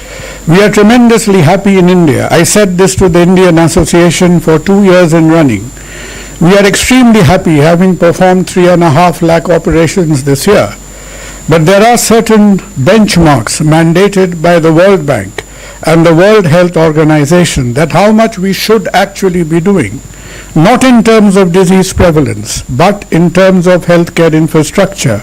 we are tremendously happy in India. I said this to the Indian Association for 2 years in running. We are extremely happy having performed 3.5 lakh operations this year. But there are certain benchmarks mandated by the World Bank and the World Health Organization that how much we should actually be doing. Not in terms of disease prevalence, but in terms of healthcare infrastructure.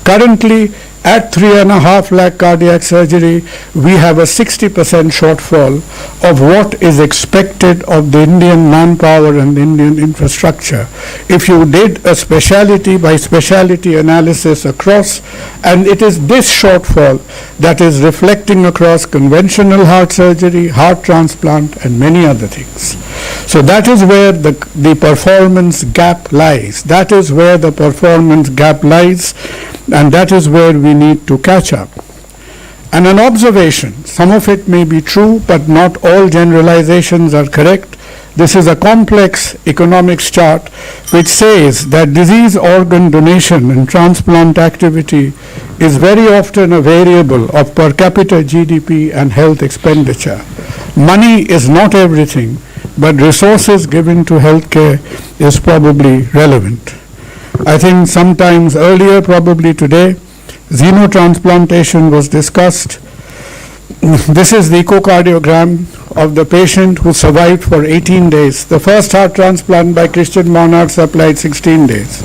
Currently, at 3.5 lakh cardiac surgery, we have a 60% shortfall of what is expected of the Indian manpower and the Indian infrastructure. If you did a specialty by specialty analysis across, and it is this shortfall that is reflecting across conventional heart surgery, heart transplant, and many other things. So that is where the performance gap lies. That is where the performance gap lies, and that is where we need to catch up. And an observation, some of it may be true, but not all generalizations are correct. This is a complex economics chart which says that disease organ donation and transplant activity is very often a variable of per capita GDP and health expenditure. Money is not everything, but resources given to healthcare is probably relevant. I think sometimes earlier, probably today, xenotransplantation was discussed. This is the echocardiogram of the patient who survived for 18 days. The first heart transplant by Christian Monarch supplied 16 days.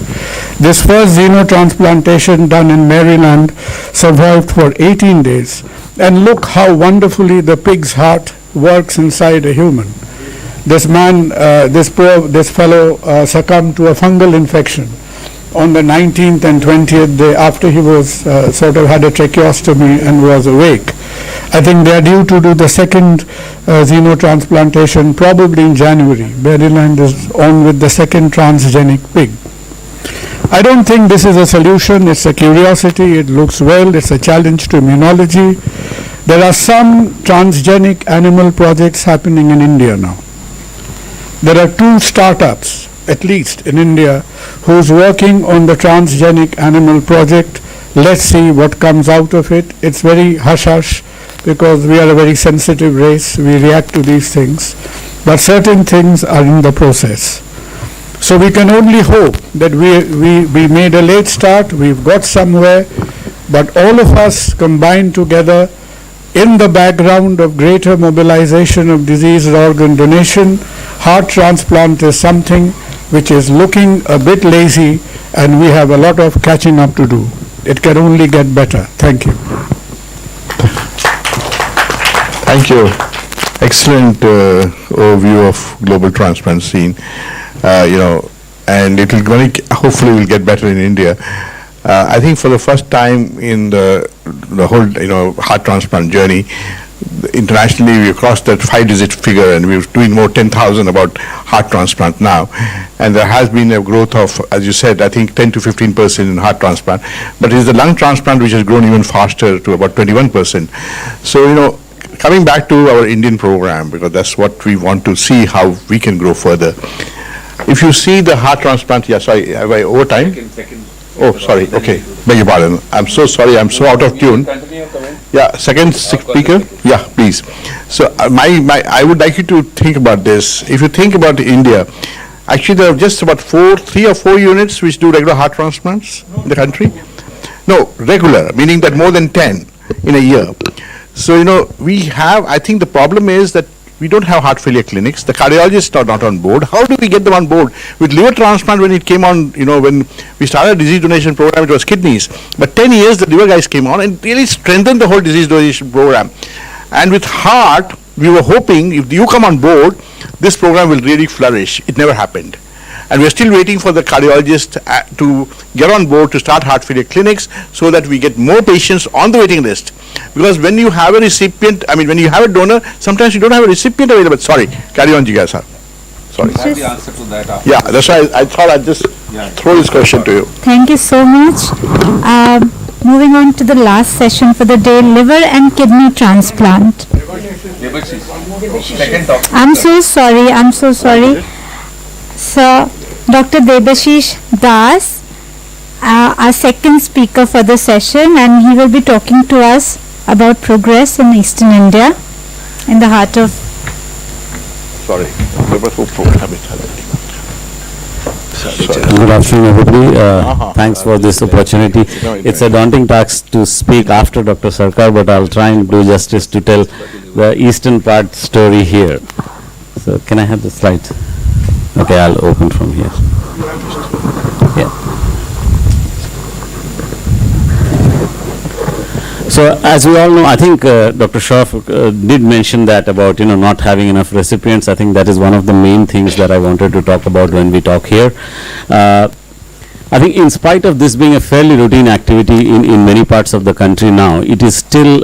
This first xenotransplantation done in Maryland survived for 18 days. And look how wonderfully the pig's heart works inside a human. This man, this fellow succumbed to a fungal infection on the 19th and 20th day after he was sort of had a tracheostomy and was awake. I think they are due to do the second xenotransplantation probably in January. Maryland is on with the second transgenic pig. I don't think this is a solution. It's a curiosity. It looks well. It's a challenge to immunology. There are some transgenic animal projects happening in India now. There are 2 startups, at least in India, who's working on the transgenic animal project. Let's see what comes out of it. It's very hush-hush because we are a very sensitive race. We react to these things. But certain things are in the process. So we can only hope that we made a late start. We've got somewhere. But all of us combined together in the background of greater mobilization of disease organ donation, heart transplant is something which is looking a bit lazy, and we have a lot of catching up to do. It can only get better. Thank you. Thank you. excellent overview of global transplant scene, and it will hopefully will get better in India. I think for the first time in the whole heart transplant journey, internationally we crossed that 5-digit figure, and we're doing more 10,000 about heart transplant now. And there has been a growth of, as you said, I think 10 to 15% in heart transplant, but it is the lung transplant which has grown even faster to about 21%. So, coming back to our Indian program, because that's what we want to see how we can grow further. If you see the heart transplant, have I over time? Second. Oh, sorry, okay, beg your pardon. I'm so sorry, I'm so out of tune. Yeah, second speaker, yeah, please. So I would like you to think about this. If you think about India, actually there are just about 3 or 4 units which do regular heart transplants in the country. No, regular, meaning that more than 10 in a year. So, we have, I think the problem is that we don't have heart failure clinics. The cardiologists are not on board. How do we get them on board? With liver transplant, when it came on, when we started a disease donation program, it was kidneys. But 10 years, the liver guys came on and really strengthened the whole disease donation program. And with heart, we were hoping if you come on board, this program will really flourish. It never happened. And we're still waiting for the cardiologist to get on board to start heart failure clinics so that we get more patients on the waiting list. Because when you have a recipient, when you have a donor, sometimes you don't have a recipient available. Sorry, carry on, Jigasa. Sorry. I have the answer to that after. Yeah, that's why I thought I'd just throw this question to you. Thank you so much. Moving on to the last session for the day, liver and kidney transplant. I'm so sorry. So, Dr. Debashish Das, our second speaker for the session, and he will be talking to us about progress in Eastern India, in the heart of... Sorry. Good afternoon, everybody. Thanks for this opportunity. It's a daunting task to speak after Dr. Sarkar, but I'll try and do justice to tell the eastern part story here. So, can I have the slide? Okay, I'll open from here. Yeah. So, as we all know, I think Dr. Shroff did mention that about, not having enough recipients. I think that is one of the main things that I wanted to talk about when we talk here. I think in spite of this being a fairly routine activity in many parts of the country now, it is still,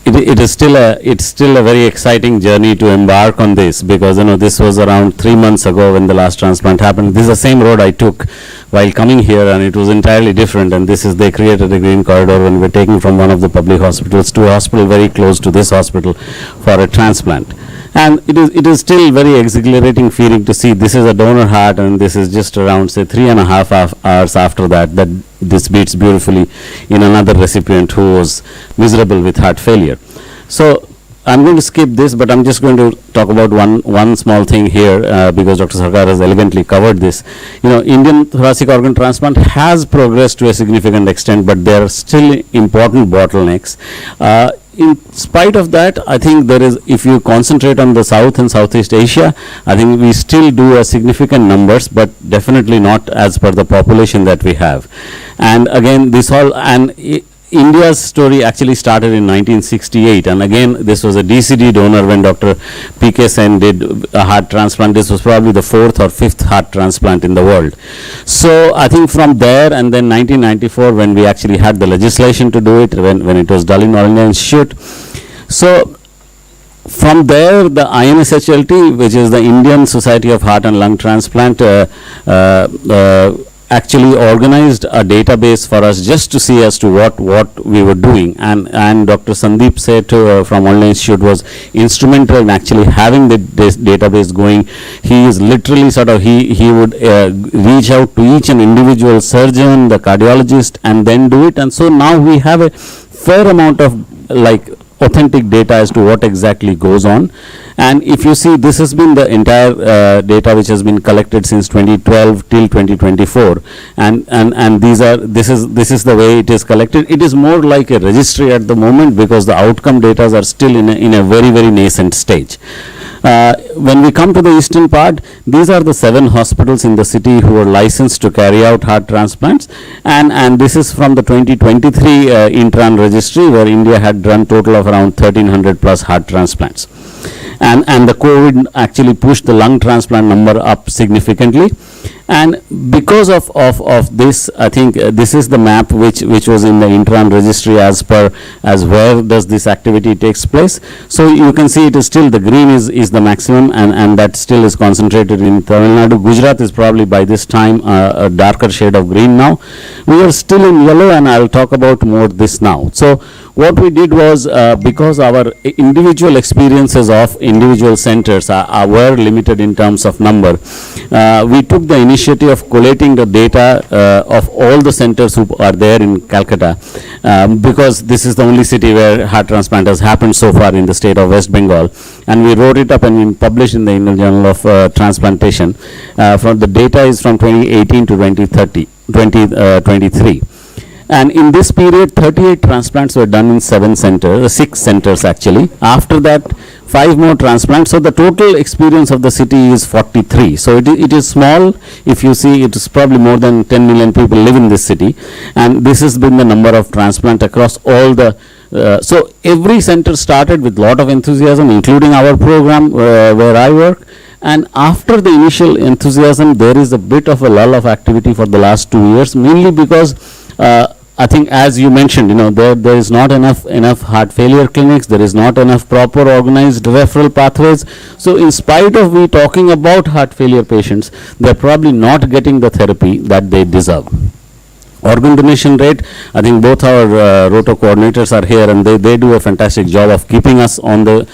it's still a very exciting journey to embark on this, because this was around 3 months ago when the last transplant happened. This is the same road I took while coming here, and it was entirely different. And they created a green corridor when we're taking from one of the public hospitals to a hospital very close to this hospital for a transplant. And it is still very exhilarating feeling to see this is a donor heart, and this is just around, say, 3.5 hours after that this beats beautifully in another recipient who was miserable with heart failure. So I'm going to skip this, but I'm just going to talk about one small thing here, because Dr. Sarkar has elegantly covered this. Indian thoracic organ transplant has progressed to a significant extent, but there are still important bottlenecks. In spite of that, I think if you concentrate on the South and Southeast Asia, I think we still do a significant numbers, but definitely not as per the population that we have. And again, India's story actually started in 1968, and again, this was a DCD donor when Dr. P.K. Sen did a heart transplant. This was probably the 4th or 5th heart transplant in the world. So I think from there, and then 1994 when we actually had the legislation to do it, when it was done in All India Institute. So from there, the INSHLT, which is the Indian Society of Heart and Lung Transplant, actually organized a database for us just to see as to what we were doing, and Dr. Sandeep Seth from All India Institute was instrumental in actually having this database going. He is literally he would reach out to each and individual surgeon, the cardiologist, and then do it. And so now we have a fair amount of authentic data as to what exactly goes on. And if you see, this has been the entire data which has been collected since 2012 till 2024, and this is the way it is collected. It is more like a registry at the moment, because the outcome data are still in a very, very nascent stage. When we come to the eastern part, these are the 7 hospitals in the city who are licensed to carry out heart transplants, and this is from the 2023 Intran registry, where India had done total of around 1300 plus heart transplants. And the COVID actually pushed the lung transplant number up significantly. And because of this, I think this is the map which was in the Intran registry as where does this activity takes place. So you can see it is still the green is the maximum, and that still is concentrated in Tamil Nadu. Gujarat is probably by this time a darker shade of green now. We are still in yellow, and I will talk about more this now. So what we did was, because our individual experiences of individual centers were limited in terms of number, we took the initiative of collating the data of all the centers who are there in Calcutta, because this is the only city where heart transplant has happened so far in the state of West Bengal, and we wrote it up and we published in the Indian Journal of Transplantation. From the data is from 2018 to 2023. And in this period, 38 transplants were done in 6 centers actually. After that, 5 more transplants. So the total experience of the city is 43. So it is small. If you see, it is probably more than 10 million people live in this city. And this has been the number of transplant across all the so every center started with lot of enthusiasm, including our program where I work. And after the initial enthusiasm, there is a bit of a lull of activity for the last 2 years, mainly because I think, as you mentioned, there is not enough heart failure clinics, there is not enough proper organized referral pathways. So in spite of we talking about heart failure patients, they are probably not getting the therapy that they deserve. Organ donation rate, I think both our ROTTO coordinators are here, and they do a fantastic job of keeping us on the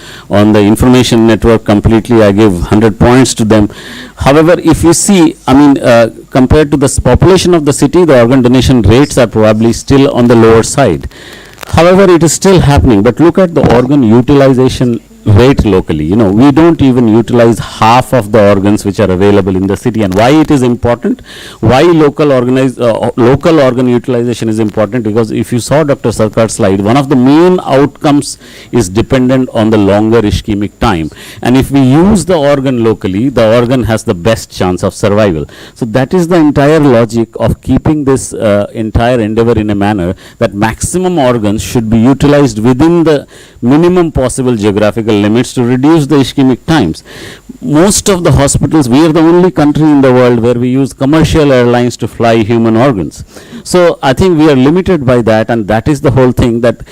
information network completely. I give 100 points to them. However, if you see, compared to the population of the city, the organ donation rates are probably still on the lower side. However, it is still happening, but look at the organ utilization rate locally. We don't even utilize half of the organs which are available in the city. And why it is important? Why local organ utilization is important? Because if you saw Dr. Sarkar's slide, one of the main outcomes is dependent on the longer ischemic time. And if we use the organ locally, the organ has the best chance of survival. So that is the entire logic of keeping this entire endeavor in a manner that maximum organs should be utilized within the minimum possible geographical limits to reduce the ischemic times. Most of the hospitals, we are the only country in the world where we use commercial airlines to fly human organs. So I think we are limited by that, and that is the whole thing that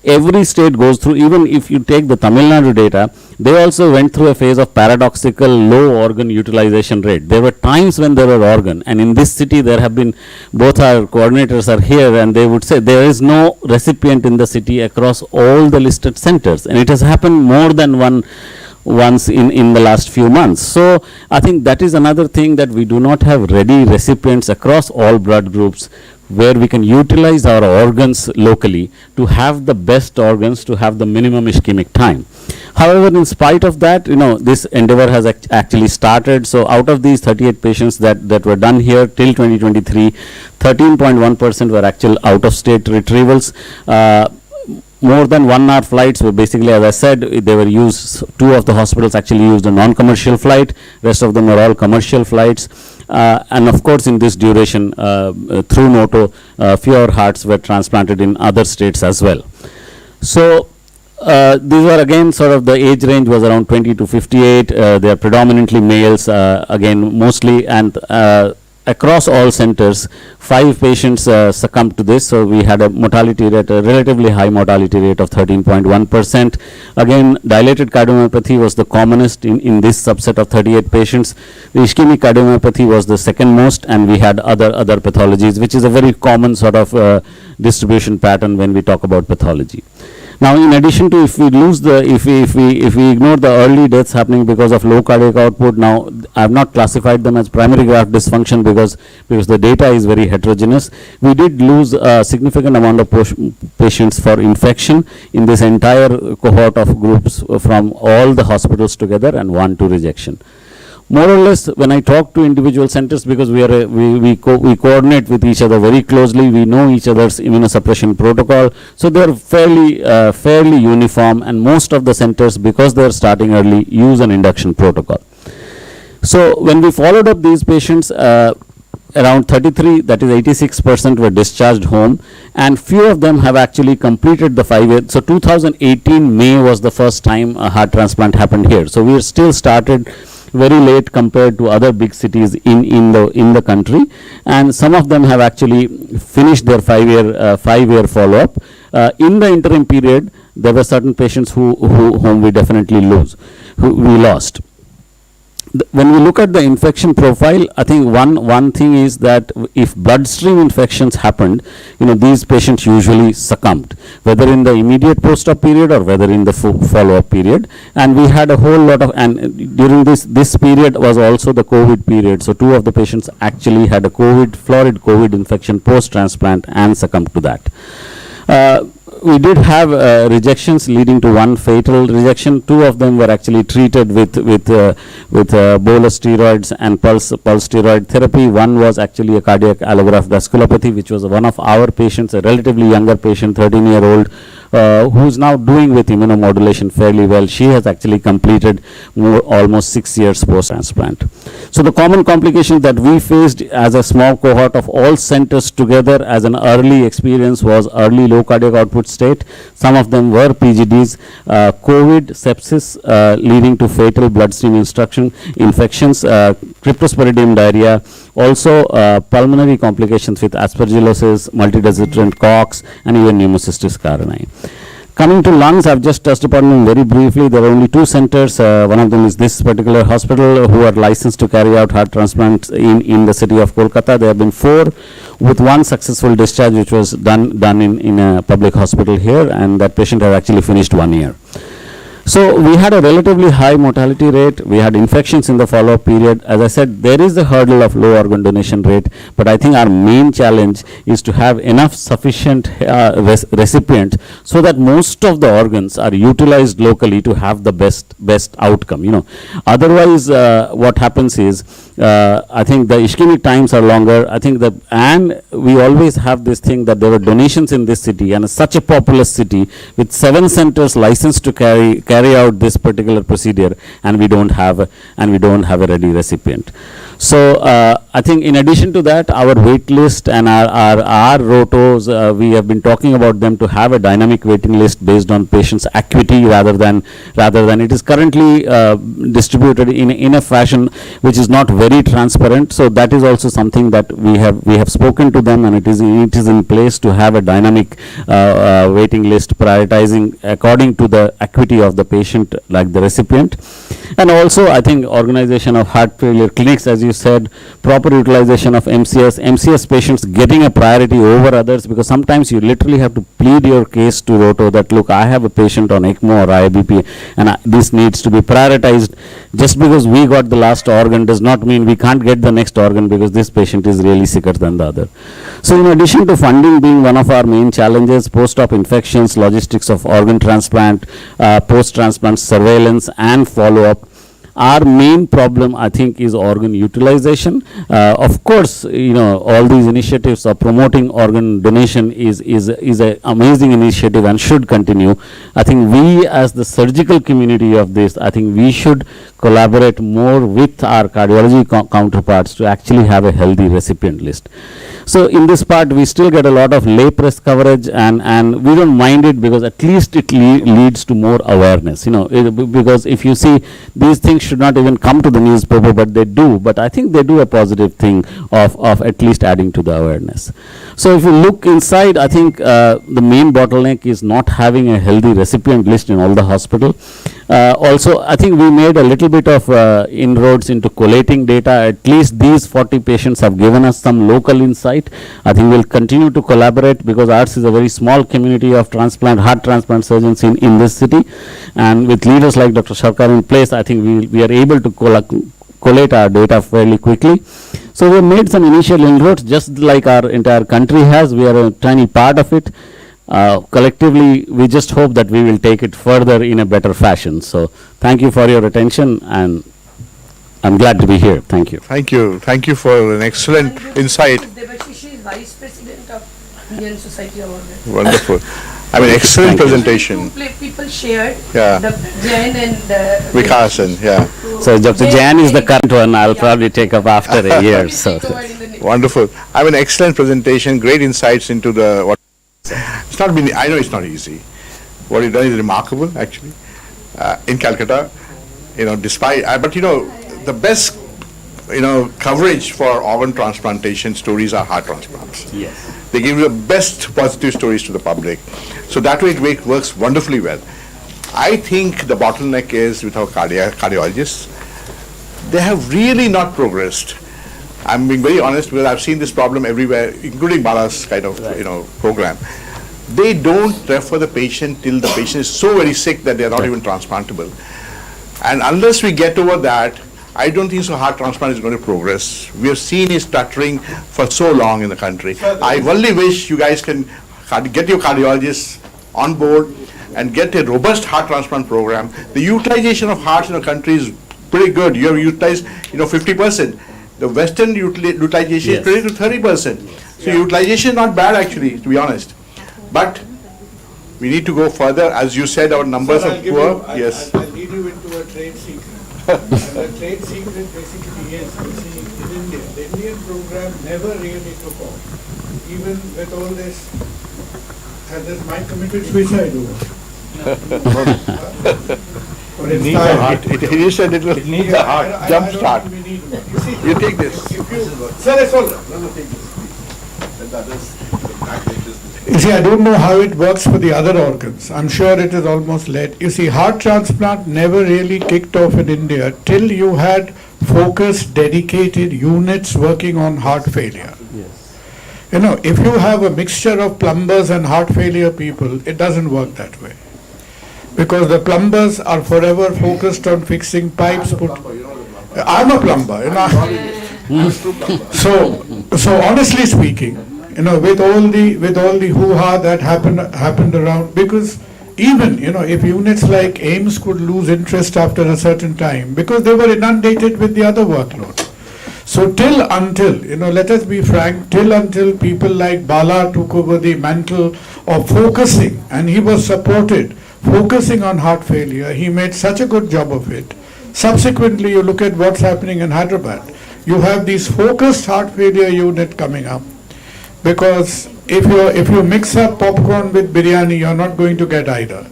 every state goes through. Even if you take the Tamil Nadu data, they also went through a phase of paradoxical low organ utilization rate. There were times when there were organ, and in this city there have been, both our coordinators are here, and they would say there is no recipient in the city across all the listed centers, and it has happened more than once in the last few months. So I think that is another thing, that we do not have ready recipients across all blood groups where we can utilize our organs locally to have the best organs, to have the minimum ischemic time. However, in spite of that, this endeavor has actually started. So out of these 38 patients that were done here till 2023, 13.1% were actual out-of-state retrievals. More than 1 hour flights were basically, as I said, they were used, 2 of the hospitals actually used a non-commercial flight, rest of them were all commercial flights. And of course, in this duration, through NOTO, fewer hearts were transplanted in other states as well. So these were again sort of the age range was around 20 to 58. They are predominantly males, again mostly, and across all centers, 5 patients succumbed to this. So we had a mortality rate, a relatively high mortality rate of 13.1%. Again, dilated cardiomyopathy was the commonest in this subset of 38 patients. The ischemic cardiomyopathy was the second most, and we had other pathologies, which is a very common sort of distribution pattern when we talk about pathology. Now, in addition to, if we ignore the early deaths happening because of low cardiac output, now I have not classified them as primary graft dysfunction because the data is very heterogeneous. We did lose a significant amount of patients for infection in this entire cohort of groups from all the hospitals together, and 1 to rejection. more or less, when I talk to individual centers, because we coordinate with each other very closely, we know each other's immunosuppression protocol, so they're fairly uniform, and most of the centers, because they're starting early, use an induction protocol. So when we followed up these patients, around 33, that is 86%, were discharged home, and few of them have actually completed the 5 years. So 2018 May was the first time a heart transplant happened here. So we still started very late compared to other big cities in the country, and some of them have actually finished their 5-year follow-up. In the interim period, there were certain patients whom we definitely lost. When we look at the infection profile, I think one thing is that if bloodstream infections happened, these patients usually succumbed, whether in the immediate post-op period or whether in the follow-up period. And we had a whole lot of, and during this period was also the COVID period. So 2 of the patients actually had a florid COVID infection post-transplant and succumbed to that. We did have rejections leading to 1 fatal rejection. 2 of them were actually treated with bolus steroids and pulse steroid therapy. 1 was actually a cardiac allograft vasculopathy, which was one of our patients, a relatively younger patient, 13-year-old, who's now doing with immunomodulation fairly well. She has actually completed almost 6 years post-transplant. So the common complications that we faced as a small cohort of all centers together as an early experience was early low cardiac output state. Some of them were PGDs, COVID, sepsis leading to fatal bloodstream infections, cryptosporidium diarrhea, also pulmonary complications with aspergillosis, multidescendant COX, and even pneumocystis carinii. Coming to lungs, I've just touched upon them very briefly. There are only 2 centers. One of them is this particular hospital, who are licensed to carry out heart transplants in the city of Kolkata. There have been 4, with 1 successful discharge, which was done in a public hospital here, and that patient has actually finished 1 year. So we had a relatively high mortality rate. We had infections in the follow-up period. As I said, there is a hurdle of low organ donation rate, but I think our main challenge is to have enough sufficient recipients so that most of the organs are utilized locally to have the best outcome. Otherwise, what happens is, I think the ischemic times are longer. I think and we always have this thing that there were donations in this city, and such a populous city with 7 centers licensed to carry out this particular procedure, and we don't have a ready recipient. So I think in addition to that, our wait list and our ROTTOs, we have been talking about them to have a dynamic waiting list based on patient's acuity rather than it is currently distributed in a fashion which is not very transparent. So that is also something that we have spoken to them, and it is in place to have a dynamic waiting list, prioritizing according to the acuity of the patient, like the recipient. And also, I think organization of heart failure clinics, as you said, proper utilization of MCS patients getting a priority over others, because sometimes you literally have to plead your case to ROTTO that, look, I have a patient on ECMO or IBP, and this needs to be prioritized. Just because we got the last organ does not mean we can't get the next organ, because this patient is really sicker than the other. So in addition to funding being one of our main challenges, post-op infections, logistics of organ transplant, post-transplant surveillance and follow-up, our main problem, I think, is organ utilization. Of course, all these initiatives of promoting organ donation is an amazing initiative and should continue. I think we, as the surgical community of this, I think we should collaborate more with our cardiology counterparts to actually have a healthy recipient list. So in this part, we still get a lot of lay press coverage, and we don't mind it, because at least it leads to more awareness. Because if you see, these things should not even come to the newspaper, but they do. But I think they do a positive thing of at least adding to the awareness. So if you look inside, I think the main bottleneck is not having a healthy recipient list in all the hospital. Also, I think we made a little bit of inroads into collating data. At least these 40 patients have given us some local insight. I think we'll continue to collaborate, because ours is a very small community of heart transplant surgeons in this city. And with leaders like Dr. Sarkar in place, I think we are able to collate our data fairly quickly. So we have made some initial inroads, just like our entire country has. We are a tiny part of it. Collectively, we just hope that we will take it further in a better fashion. So thank you for your attention, and I'm glad to be here. Thank you. Thank you. Thank you for an excellent insight. Devashish is Vice President of Indian Society of Organ. Wonderful. I mean, excellent presentation. Two people shared, Yeah. the Jain and Vikas and, yeah. So Dr. Jan is the current one. I'll probably take up after a year. So Wonderful. I mean, excellent presentation, great insights into the, what, it's not been, I know it's not easy. What you've done is remarkable, actually, in Calcutta, despite, but the best, coverage for organ transplantation stories are heart transplants. yes. They give you the best positive stories to the public. So that way it works wonderfully well. I think the bottleneck is with our cardiologists. They have really not progressed. I'm being very honest because I've seen this problem everywhere, including Bala's kind of, program. They don't refer the patient till the patient is so very sick that they're not even transplantable. And unless we get over that, I don't think so heart transplant is going to progress. We have seen it stuttering for so long in the country. I only wish you guys can get your cardiologists on board and get a robust heart transplant program. The utilization of hearts in the country is pretty good. You have utilized, 50%. The Western utilization is pretty to 30%. So utilization is not bad actually, to be honest. But we need to go further. As you said, our numbers are poor. Yes. I'll lead you into a trade secret. And the trade secret basically is, in India, the Indian program never really took off. Even with all this, and this mind committed suicide over. But It needs a heart. It needs a heart. Jump start. You take this. Sir, that's all. You see, I don't know how it works for the other organs. I'm sure it is almost late. You see, heart transplant never really kicked off in India till you had focused, dedicated units working on heart failure. Yes. If you have a mixture of plumbers and heart failure people, it doesn't work that way. Because the plumbers are forever focused on fixing pipes. I'm a plumber, So honestly speaking, with all the hoo-ha that happened around, because even, if units like AIMS could lose interest after a certain time, because they were inundated with the other workload. So till until, let us be frank, till until people like Bala took over the mantle of focusing, and he was supported, focusing on heart failure, he made such a good job of it. Subsequently, you look at what's happening in Hyderabad. You have these focused heart failure unit coming up. Because if you mix up popcorn with biryani, you're not going to get either.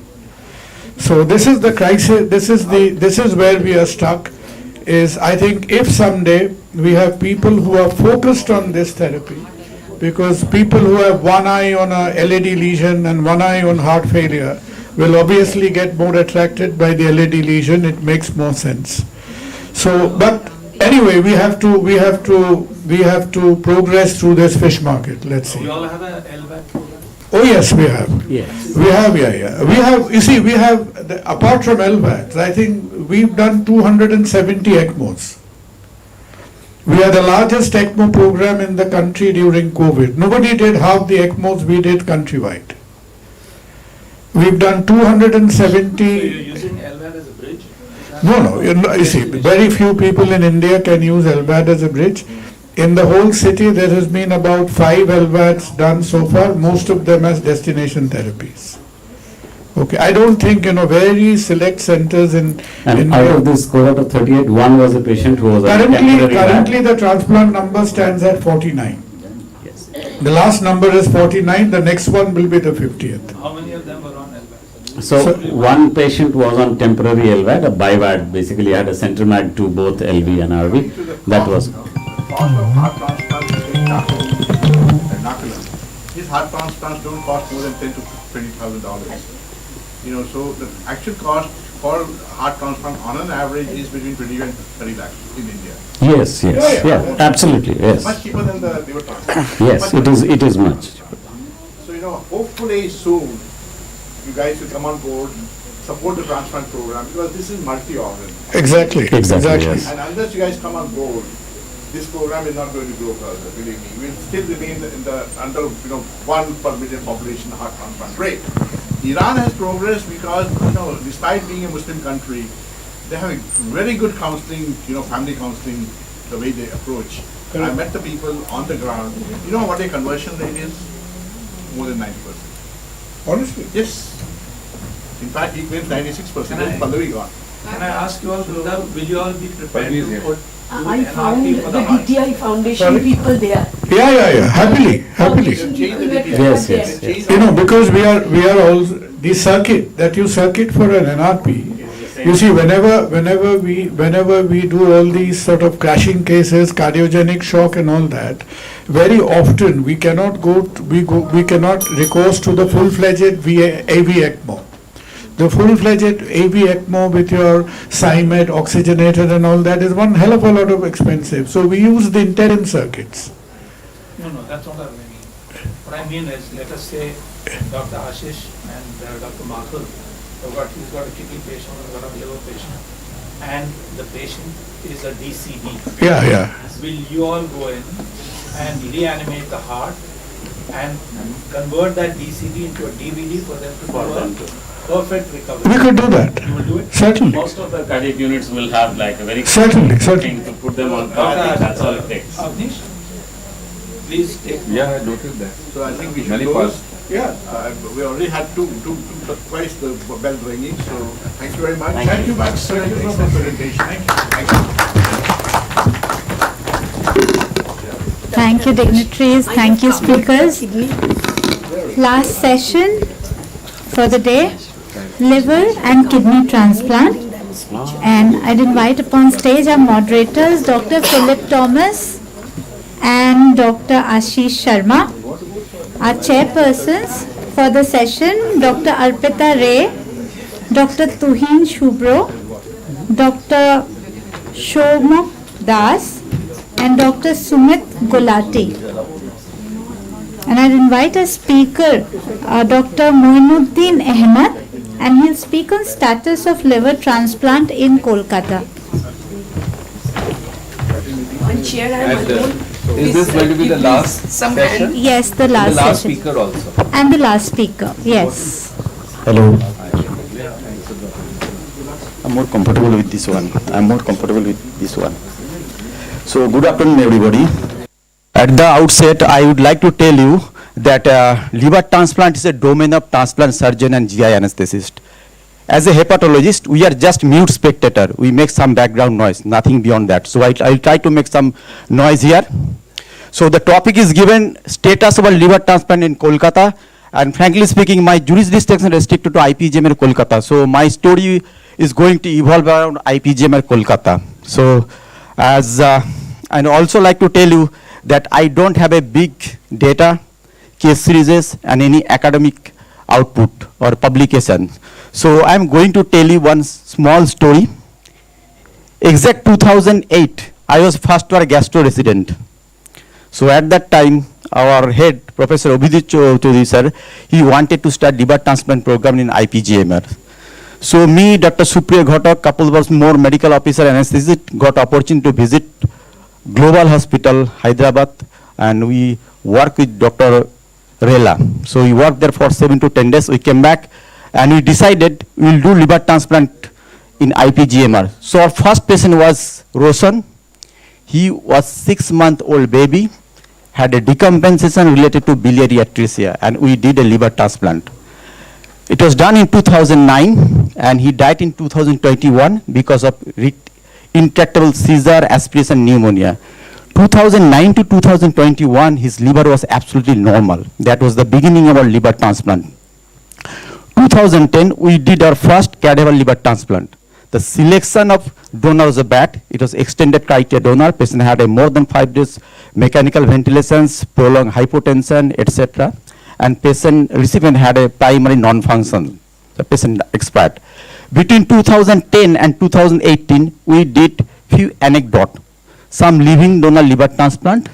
So this is the crisis. This is where we are stuck. Is I think if someday we have people who are focused on this therapy, because people who have one eye on a LED lesion and one eye on heart failure will obviously get more attracted by the LED lesion. It makes more sense. So, but anyway, we have to progress through this fish market. Let's see. We all have a LVAC program. Oh yes, we have. Yes. We have, yeah. We have. You see, we have apart from LVACs, I think we've done 270 ECMOs. We are the largest ECMO program in the country during COVID. Nobody did half the ECMOs we did countrywide. We've done 270. So you're using LVAC as a bridge? No. You see, very few people in India can use LVAD as a bridge. In the whole city, there has been about 5 LVADs done so far, most of them as destination therapies. Okay, I don't think, very select centers in And out of this cohort of 38, one was a patient who was Currently, the transplant number stands at 49. Yes. The last number is 49, the next one will be the 50th. How many of them were on LVAC? So one patient was on temporary LVAD, a BIVAD, basically had a centromag to both LV and RV. That was. Cost of heart transplants between Nagaland and Nagaland. These heart transplants don't cost more than $10,000 to $20,000. So the actual cost for heart transplant on an average is between 20 and 30 lakhs in India. Yes, yeah, absolutely, yes. Much cheaper than the liver transplant. Yes, it is much. So hopefully soon you guys will come on board, support the transplant program, because this is multi-organ. Exactly. Yes. And unless you guys come on board, this program is not going to grow further, believe me. We'll still remain in the under 1 per million population heart transplant rate. Iran has progressed because, despite being a Muslim country, They have a very good counseling, family counseling, the way they approach. I met the people on the ground. You know what their conversion rate is? More than 90%. Honestly? Yes. In fact, he claims 96%. Then Pallavi gone. Can I ask you all, will you all be prepared Pallavi is to here. put I found NRP the for the heart? DTI Foundation Sorry? people there. Yeah, happily. Yes, yes, yes. Because we are all, the circuit, that you circuit for an NRP, you see, whenever we do all these sort of crashing cases, cardiogenic shock and all that, very often we cannot we cannot recourse to the full-fledged AV ECMO. The full-fledged AV ECMO with your CyMed, oxygenator and all that is one hell of a lot of expensive. So we use the interim circuits. No, that's not what I mean. What I mean is, let us say Dr. Ashish and Dr. Mathur, he's got a kidney patient, he's got a liver patient, and the patient is a DCD. Yeah. Will you all go in and reanimate the heart and convert that DCD into a DVD for them to do a perfect recovery? We could do that. You will do it? Certainly. Most of the cardiac units will have like a very Certainly. thing to put them on. That's all it takes. Avnish, please take. Yeah, I noted that. So I think we should Manipal. close. Yeah, we already had twice the bell ringing, so thank you very much. Thank you much. Thank you for the presentation. Thank you. Thank you, dignitaries. Thank you, speakers. Last session for the day, liver and kidney transplant. And I'd invite upon stage our moderators, Dr. Philip Thomas and Dr. Ashish Sharma. Our chairpersons for the session, Dr. Arpita Ray, Dr. Tuhin Shubro, Dr. Shomuk Das, and Dr. Sumit Gulati. And I'd invite a speaker, Dr. Moinuddin Ahmed, and he'll speak on status of liver transplant in Kolkata. One chair and one Is this going to be the last session? Yes, the last The last session. speaker also. And the last speaker, yes. Hello. I'm more comfortable with this one. So good afternoon everybody. At the outset I would like to tell you that liver transplant is a domain of transplant surgeon and GI anesthetist. As a hepatologist, we are just mute spectator. We make some background noise, nothing beyond that. So I'll try to make some noise here. So the topic is given status of a liver transplant in Kolkata. And frankly speaking, my jurisdiction is restricted to IPGMR Kolkata. So my story is going to evolve around IPGMR Kolkata. So I'd also like to tell you that I don't have a big data, case series and any academic output or publication. So I'm going to tell you one small story. Exact 2008, I was first year gastro resident. So at that time, our head, Professor Obidit Chaudhary sir, he wanted to start liver transplant program in IPGMR. So me, Dr. Supriya Ghatak, couple of more medical officer anesthetist, got opportunity to visit Global Hospital, Hyderabad, and we work with Dr. Rela. So we worked there for 7 to 10 days. We came back and we decided we'll do liver transplant in IPGMR. So our first patient was Roshan. He was 6-month-old baby, had a decompensation related to biliary atresia, and we did a liver transplant. It was done in 2009 and he died in 2021 because of intractable seizure, aspiration, pneumonia. 2009 to 2021, his liver was absolutely normal. That was the beginning of our liver transplant. 2010, we did our first cadaver liver transplant. The selection of donor was bad. It was extended criteria donor. Patient had a more than 5 days mechanical ventilations, prolonged hypotension, etc. And patient recipient had a primary non-function. The patient expired. Between 2010 and 2018, we did few anecdotes. Some living donor liver transplant.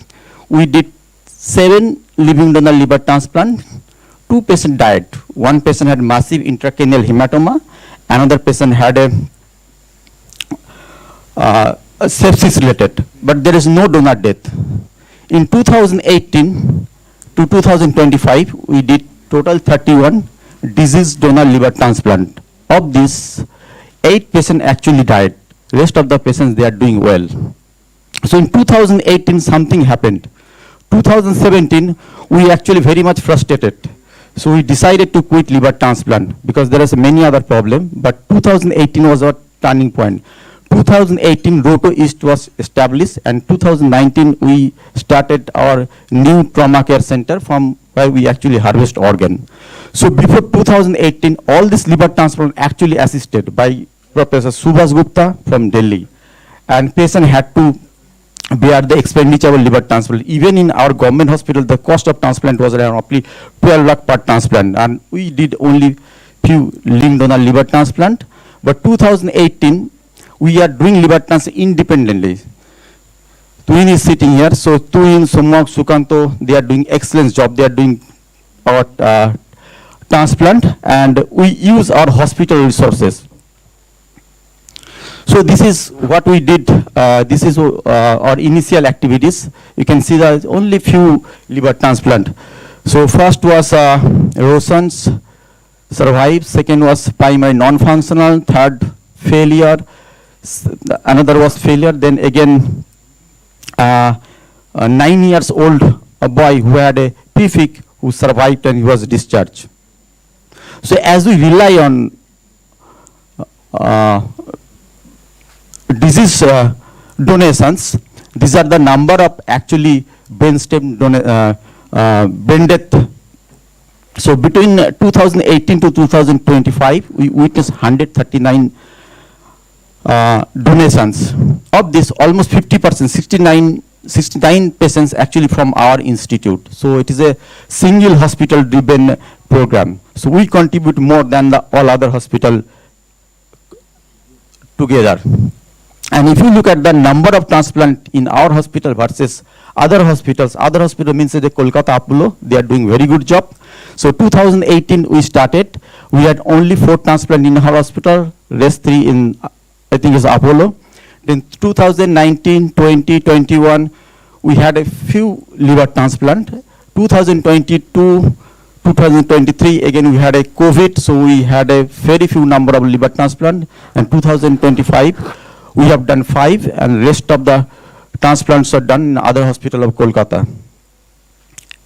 We did 7 living donor liver transplant. 2 patients died. One patient had massive intracranial hematoma. Another patient had a sepsis related, but there is no donor death. In 2018 to 2025, we did total 31 disease donor liver transplant. Of this, 8 patients actually died. Rest of the patients, they are doing well. So in 2018, something happened. 2017, we actually very much frustrated. So we decided to quit liver transplant because there is many other problem. But 2018 was our turning point. 2018, ROTTO East was established, and 2019 we started our new trauma care center from where we actually harvest organ. So before 2018, all this liver transplant actually assisted by Professor Subhas Gupta from Delhi, and patient had to bear the expenditure of liver transplant. Even in our government hospital, the cost of transplant was around roughly 12 lakh per transplant, and we did only few link donor liver transplant. But 2018, we are doing liver transplant independently. Twin is sitting here, so Twin, Somok, Sukanto, they are doing excellent job. They are doing our transplant, and we use our hospital resources. So this is what we did. This is our initial activities. You can see that only few liver transplant. So first was Roshan's survived. Second was primary non-functional. Third, failure. Another was failure. Then again, 9 years old a boy who had a PFIC who survived and he was discharged. So as we rely on disease donations, these are the number of actually brainstem brain death. So between 2018 to 2025, we witnessed 139 donations. Of this, almost 50%, 69 patients actually from our institute. So it is a single hospital driven program. So we contribute more than all other hospitals together. And if you look at the number of transplant in our hospital versus other hospitals means the Kolkata Apollo, they are doing very good job. So 2018 we started, we had only 4 transplant in our hospital, rest 3 in, I think is Apollo. Then 2019, 20, 21, we had a few liver transplant. 2022, 2023, again we had a COVID, so we had a very few number of liver transplant. And 2025, we have done 5, and rest of the transplants are done in other hospital of Kolkata.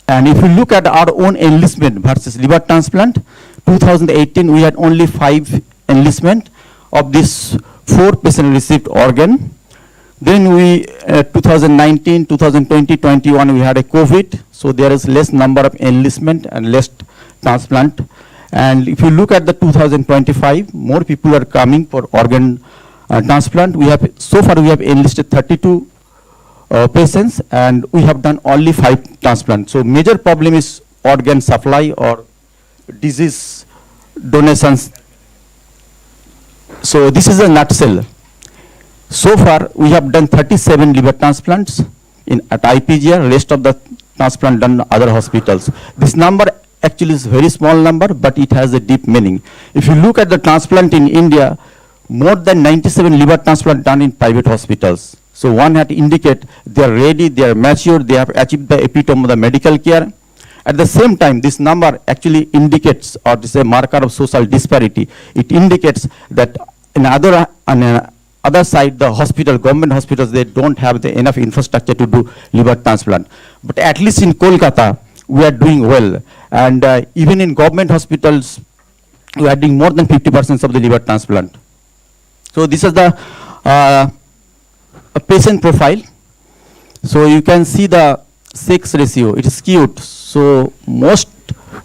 And if you look at our own enlistment versus liver transplant, 2018 we had only 5 enlistment. Of this, 4 patients received organ. Then we, 2019, 2020, 21, we had a COVID, so there is less number of enlistment and less transplant. And if you look at the 2025, more people are coming for organ transplant. We have, so far we have enlisted 32 patients, and we have done only 5 transplants. So major problem is organ supply or disease donations. So this is a nutshell. So far we have done 37 liver transplants at IPGR, rest of the transplant done in other hospitals. This number actually is very small number, but it has a deep meaning. If you look at the transplant in India, more than 97 liver transplant done in private hospitals. So one had to indicate they are ready, they are mature, they have achieved the epitome of the medical care. At the same time, this number actually indicates, or this is a marker of social disparity. It indicates that on other side, the hospital, government hospitals, they don't have the enough infrastructure to do liver transplant. But at least in Kolkata, we are doing well. And even in government hospitals, we are doing more than 50% of the liver transplant. So this is the patient profile. So you can see the sex ratio, it is skewed. So most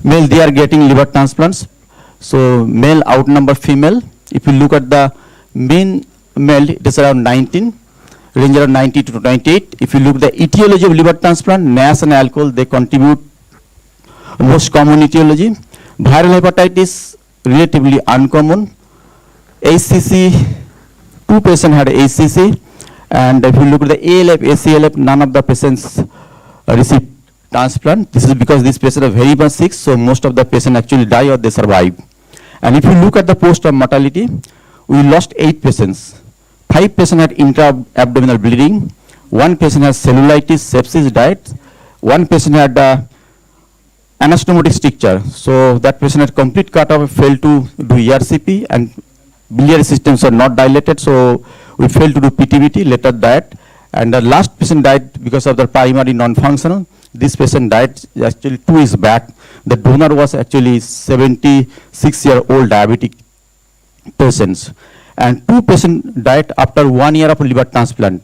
male, they are getting liver transplants. So male outnumber female. If you look at the mean male, it is around 19, range around 90 to 98. If you look at the etiology of liver transplant, NASH and alcohol, they contribute most common etiology. Viral hepatitis, relatively uncommon. HCC, 2 patients had HCC. And if you look at the ALF, ACLF, none of the patients received transplant. This is because these patients are very much sick, so most of the patients actually die or they survive. And if you look at the post-op mortality, we lost 8 patients. 5 patients had intra-abdominal bleeding. 1 patient has cellulitis, sepsis, diet. 1 patient had anastomotic stricture. So that patient had complete cutoff, failed to do ERCP, and biliary systems were not dilated, so we failed to do PTBT, later died. And the last patient died because of the primary non-functional. This patient died actually 2 years back. The donor was actually 76-year-old diabetic patients. And 2 patients died after 1 year of liver transplant.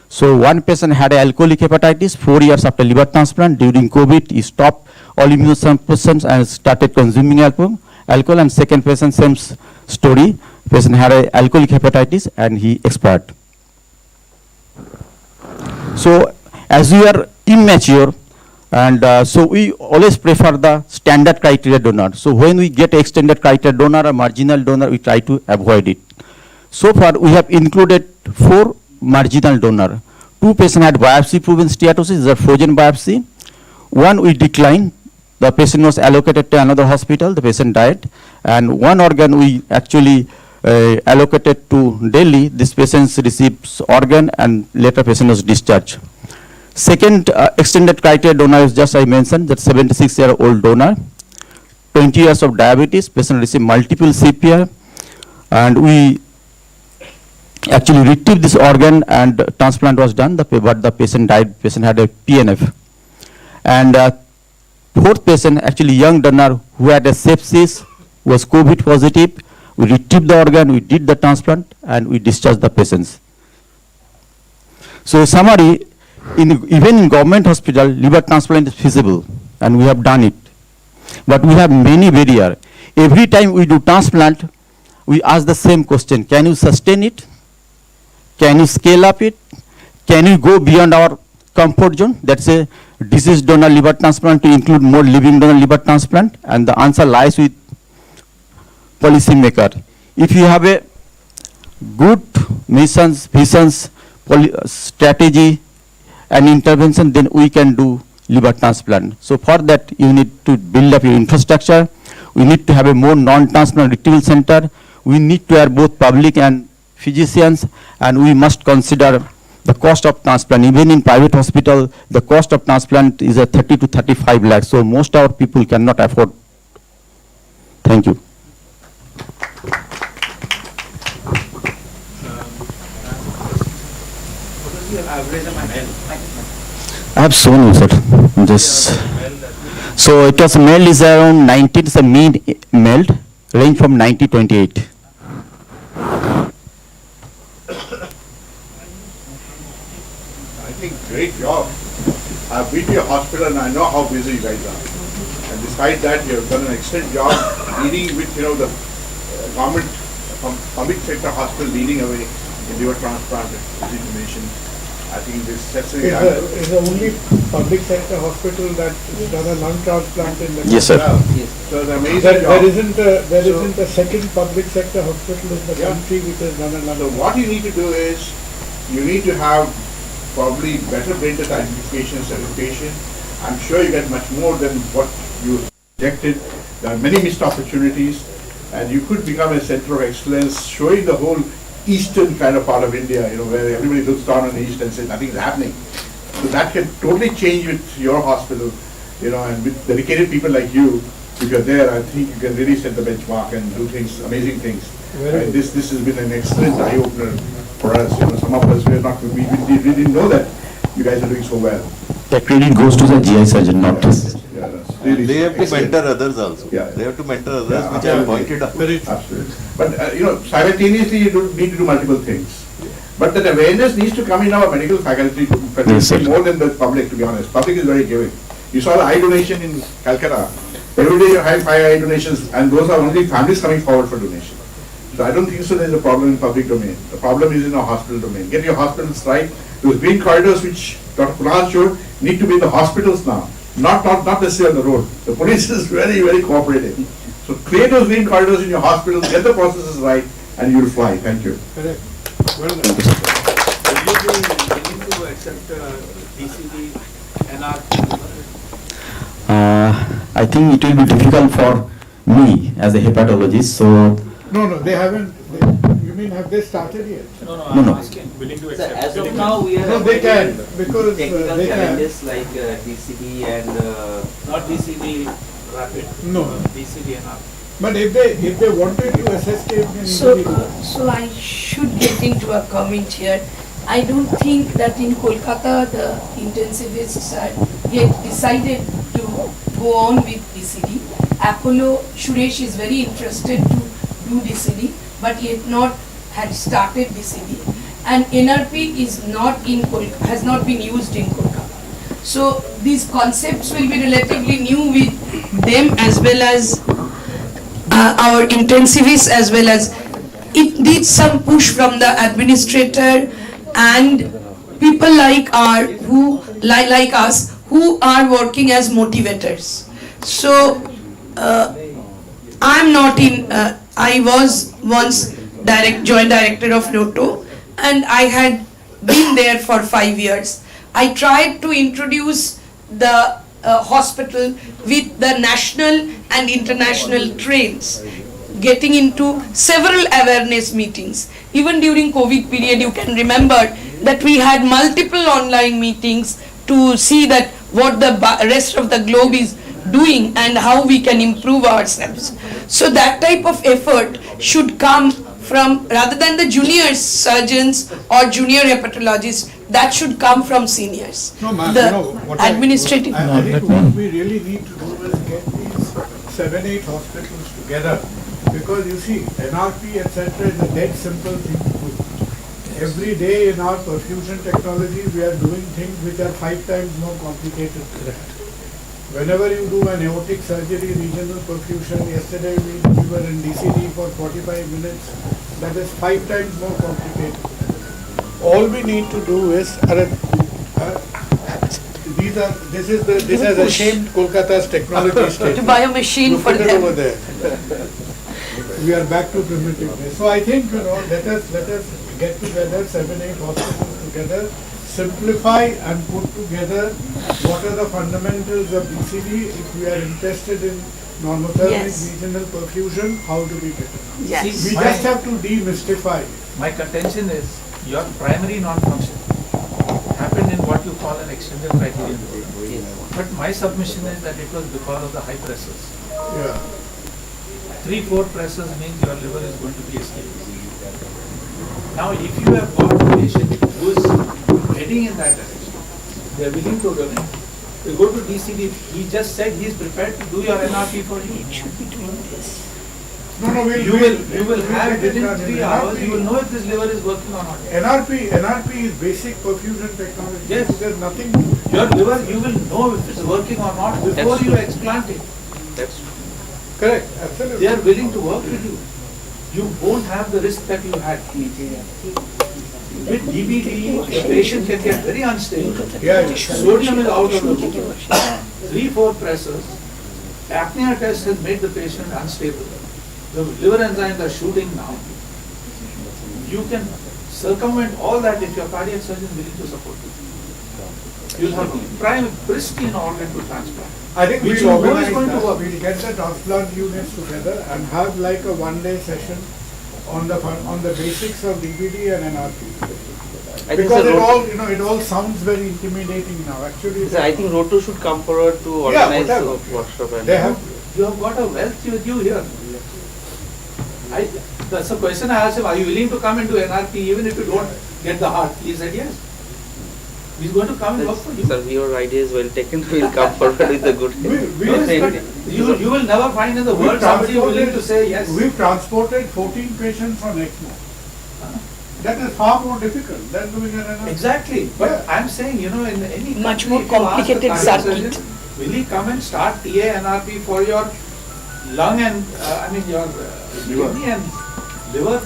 So one patient had alcoholic hepatitis 4 years after liver transplant. During COVID, he stopped all immunosuppressants and started consuming alcohol. And second patient, same story. Patient had alcoholic hepatitis and he expired. So as we are immature, and so we always prefer the standard criteria donor. So when we get extended criteria donor or marginal donor, we try to avoid it. So far, we have included 4 marginal donor. 2 patients had biopsy proven steatosis, is a frozen biopsy. 1 we declined. The patient was allocated to another hospital. The patient died. And 1 organ we actually allocated to Delhi. This patient receives organ and later patient was discharged. Second extended criteria donor is just I mentioned, that 76-year-old donor, 20 years of diabetes, patient received multiple CPR, and we actually retrieved this organ and transplant was done, but the patient died, patient had a PNF. And 4th patient, actually young donor who had a sepsis, was COVID positive, we retrieved the organ, we did the transplant, and we discharged the patients. So summary, even in government hospital, liver transplant is feasible, and we have done it. But we have many barriers. Every time we do transplant, we ask the same question: can you sustain it? Can you scale up it? Can you go beyond our comfort zone? That's a deceased donor liver transplant to include more living donor liver transplant, and the answer lies with policymaker. If you have a good missions, visions, strategy, and intervention, then we can do liver transplant. So for that, you need to build up your infrastructure. We need to have a more non-transplant retrieval center. We need to have both public and physicians, and we must consider the cost of transplant. Even in private hospital, the cost of transplant is a 30 to 35 lakhs. So most our people cannot afford. Thank you. I have shown you, sir. So it was male is around 90, it's a mean male, range from 90 to 28. I think great job. I've been to your hospital and I know how busy you guys are. And despite that, you have done an excellent job leading with, the government, public sector hospital leading away in liver transplant information. I think this sets an example. Is the only public sector hospital that has done a lung transplant in the country. Yes, sir. Yes. So it's an amazing job. There isn't a second public sector hospital in the country which has done a lung So what you need to do is, you need to have probably better brain death identification, certification. I'm sure you get much more than what you projected. There are many missed opportunities, and you could become a center of excellence, showing the whole eastern kind of part of India, where everybody looks down on the east and says nothing is happening. So that can totally change with your hospital, and with dedicated people like you, if you're there, I think you can really set the benchmark and do things, amazing things. And this has been an excellent eye opener for us. Some of us we didn't know that you guys are doing so well. The credit goes to the GI surgeon, not us. Yeah, that's really They have to excellent. mentor others also. Yeah. They have to mentor others, Yeah, which I have absolutely. pointed out. Absolutely. But, simultaneously you need to do multiple things. But that awareness needs to come in our medical faculty Yes, sir. more than the public, to be honest. Public is very giving. You saw the eye donation in Kolkata. Every day you have 5 eye donations, and those are only families coming forward for donation. So I don't think so there's a problem in public domain. The problem is in our hospital domain. Get your hospitals right. Those green corridors which Dr. Kunal showed need to be in the hospitals now, not necessarily on the road. The police is very, very cooperative. So create those green corridors in your hospitals, get the processes right, and you'll fly. Thank you. Correct. Will you be willing to accept DCD, NR? I think it will be difficult for me as a hepatologist, so No, they haven't. You mean have they started yet? No, No, no. I'm asking, willing to Sir, accept. as of now, we are No, they can, because technical they can. challenges like DCD and Not DCD rapid. No. DCD NR. But if they wanted to assess it, So I should get into a comment here. I don't think that in Kolkata the intensivists are yet decided to go on with DCD. Apollo Suresh is very interested to do DCD, but yet not had started DCD. And NRP is not in has not been used in Kolkata. So these concepts will be relatively new with them as well as our intensivists, as well as it needs some push from the administrator and people like us who are working as motivators. So I'm not in. I was once joint director of ROTTO, and I had been there for 5 years. I tried to introduce the hospital with the national and international trains, getting into several awareness meetings. Even during COVID period, you can remember that we had multiple online meetings to see that what the rest of the globe is doing and how we can improve ourselves. So that type of effort should come from, rather than the junior surgeons or junior hepatologists, that should come from seniors. No, ma'am, The what administrative. I think what we really need to do is get these 7-8 hospitals together, because you see, NRP etc. is a dead simple thing to do. Every day in our perfusion technology, we are doing things which are 5 times more complicated. Whenever you do an aortic surgery, regional perfusion, yesterday we were in DCD for 45 minutes, that is 5 times more complicated. All we need to do is, this has ashamed Kolkata's technology state. To buy a machine for them. Over there. We are back to primitiveness. So I think, let us get together, 7-8 hospitals together, simplify and put together what are the fundamentals of DCD. If we are interested in normothermic regional perfusion, how do we get it? Yes. We just have to demystify it. My contention is your primary non-function happened in what you call an extended criterion. But my submission is that it was because of the high pressures. Yeah. 3-4 pressures means your liver is going to be escaping. Now, if you have got a patient who is heading in that direction, they are willing to donate. You go to DCD, he just said he is prepared to do your NRP for you. It should be doing this. No, You will have within 3 hours, you will know if this liver is working or not. NRP is basic perfusion technology. Yes. There's nothing. Your liver, you will know if it's working or not before you explant it. That's correct. Absolutely. They are willing to work with you. You won't have the risk that you had. With DBD, the patient can get very unstable. Sodium is out of the book. 3-4 pressors. Apnea test has made the patient unstable. The liver enzymes are shooting now. You can circumvent all that if your cardiac surgeon is willing to support you. You'll have pristine organ to transplant. I think Which we'll you know organize is going to that. work. We'll get the transplant units together and have like a 1-day session on the basics of DBD and NRP. Because it all sounds very intimidating now. Actually, I think ROTTO should come forward to organize a workshop. And you have got a wealth with you here. That's a question I asked him. Are you willing to come into NRP even if you don't get the heart? He said yes. He's going to come and work for you. Sir, your idea is well taken. We'll come forward with the good You will never find in the world somebody willing to say yes. We've transported 14 patients from ECMO. That is far more difficult than doing an NRP. Exactly. But I'm saying, in any Much country, more if you ask the complicated cardiac circuit. surgeon, will he come and start TA NRP for your lung and, your kidney and liver?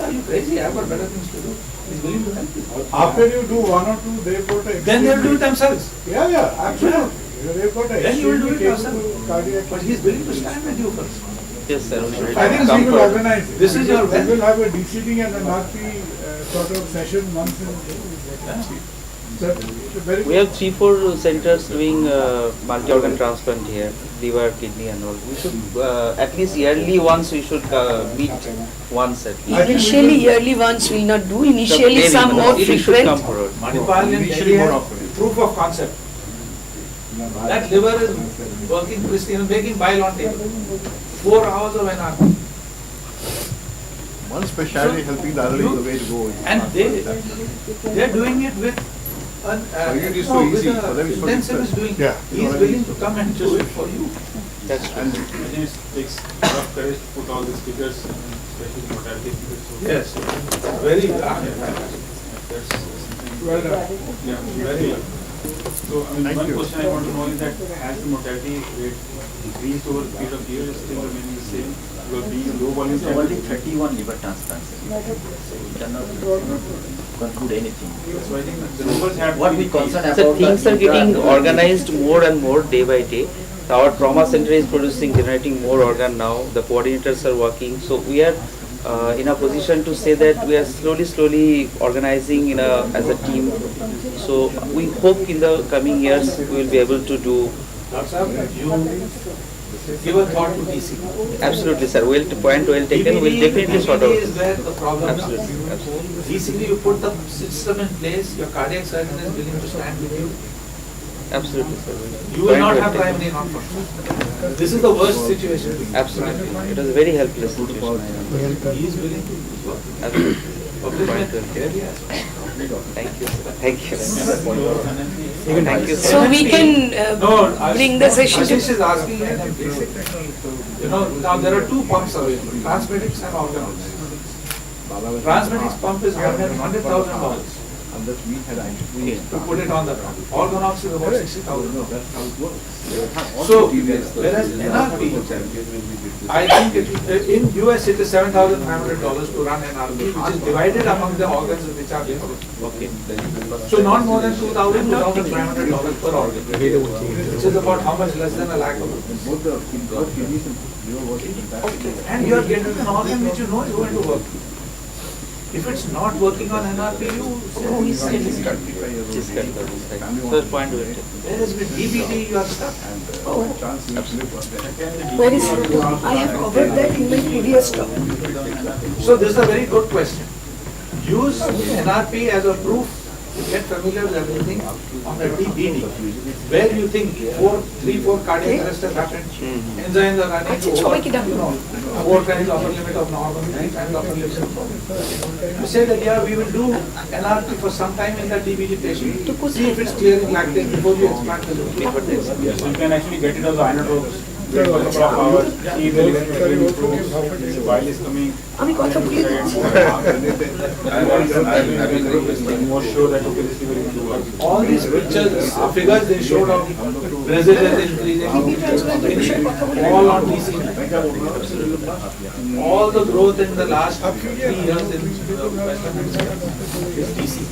Are you crazy? I've got better things to do. He's willing to help you. After you do 1 or 2, they've got a. Then they'll do it themselves. Yeah, absolutely. They've got a. Then you will do it yourself. Cardiac. But he's willing to stand with you first. Yes, sir. I think we will organize it. This is your We will have a DCD and an RP sort of session once in a day. We have 3-4 centers doing multi-organ transplant here, liver, kidney and all. We should, at least yearly once we should meet once at least. Initially, yearly ones will not do. Initially, some more frequent. Manipal and Delhi has proof of concept. That liver is working pristine, making bile on table. 4 hours of NRP. One specialty helping the other is the way to go. And they're doing it with an it is so easy. For them it's so intensivist doing it. Yeah. He's willing to come and do it for you. That's true. And I think it takes a lot of courage to put all these figures, especially mortality figures. So Yes, very that's well done. Yeah, very well. So, I mean, one question I want to know is that has the mortality rate increased over a period of years, still remaining the same? Because being a low volume So only 31 liver transplants. So we cannot conclude anything. So I think the numbers have What we concern about So things the are getting intra- organized more and more day by day. Our trauma center is generating more organ now. The coordinators are working. So we are in a position to say that we are slowly organizing as a team. So we hope in the coming years we will be able to do. You give a thought to DC. Absolutely, sir. Point well taken. We'll definitely sort out. is where the problem Absolutely. comes. Absolutely. DCP, you put the system in place, your cardiac surgeon is willing to stand with you. Absolutely, sir. You will not have primary non-functional. This is the worst situation. Absolutely. It was a very helpless situation. He is willing to work. Absolutely. Public Thank you. Thank you. Thank you. So we can bring the session to. Ashish is asking basic. Now there are two pumps available, Transmedics and Organox. Transmedics pump is $100,000 to put it on the ground. Organox is about $60,000. So, whereas NRP, I think in US it is $7,500 to run NRP, which is divided among the organs which are there. Okay. So not more than $2,500 per organ, which is about how much less than a lakh of rupees. Okay. And you are getting an organ which you know is going to work. If it's not working on NRP, you say, oh, he's saying it's cut. First point with it. Whereas with DBT, you are stuck. Where is it? I have covered that in my previous talk. So this is a very good question. Use NRP as a proof to get familiar with everything on the DBT. Where you think 3-4 cardiac arrests have happened, enzymes are running to over, 4 times upper limit of normal, 3 times upper limit. You say that yeah, we will do NRP for some time in the DBT patient to see if it's clearing lactate before you explant the liver. Yes, you can actually get it as inotropes. Wait for a couple of hours, see the liver improves, the bile is coming. More sure that okay, this liver is working. All these pictures, figures they showed of Brazil is increasing, all on DC. All the growth in the last 3 years in Western Hemisphere is DC.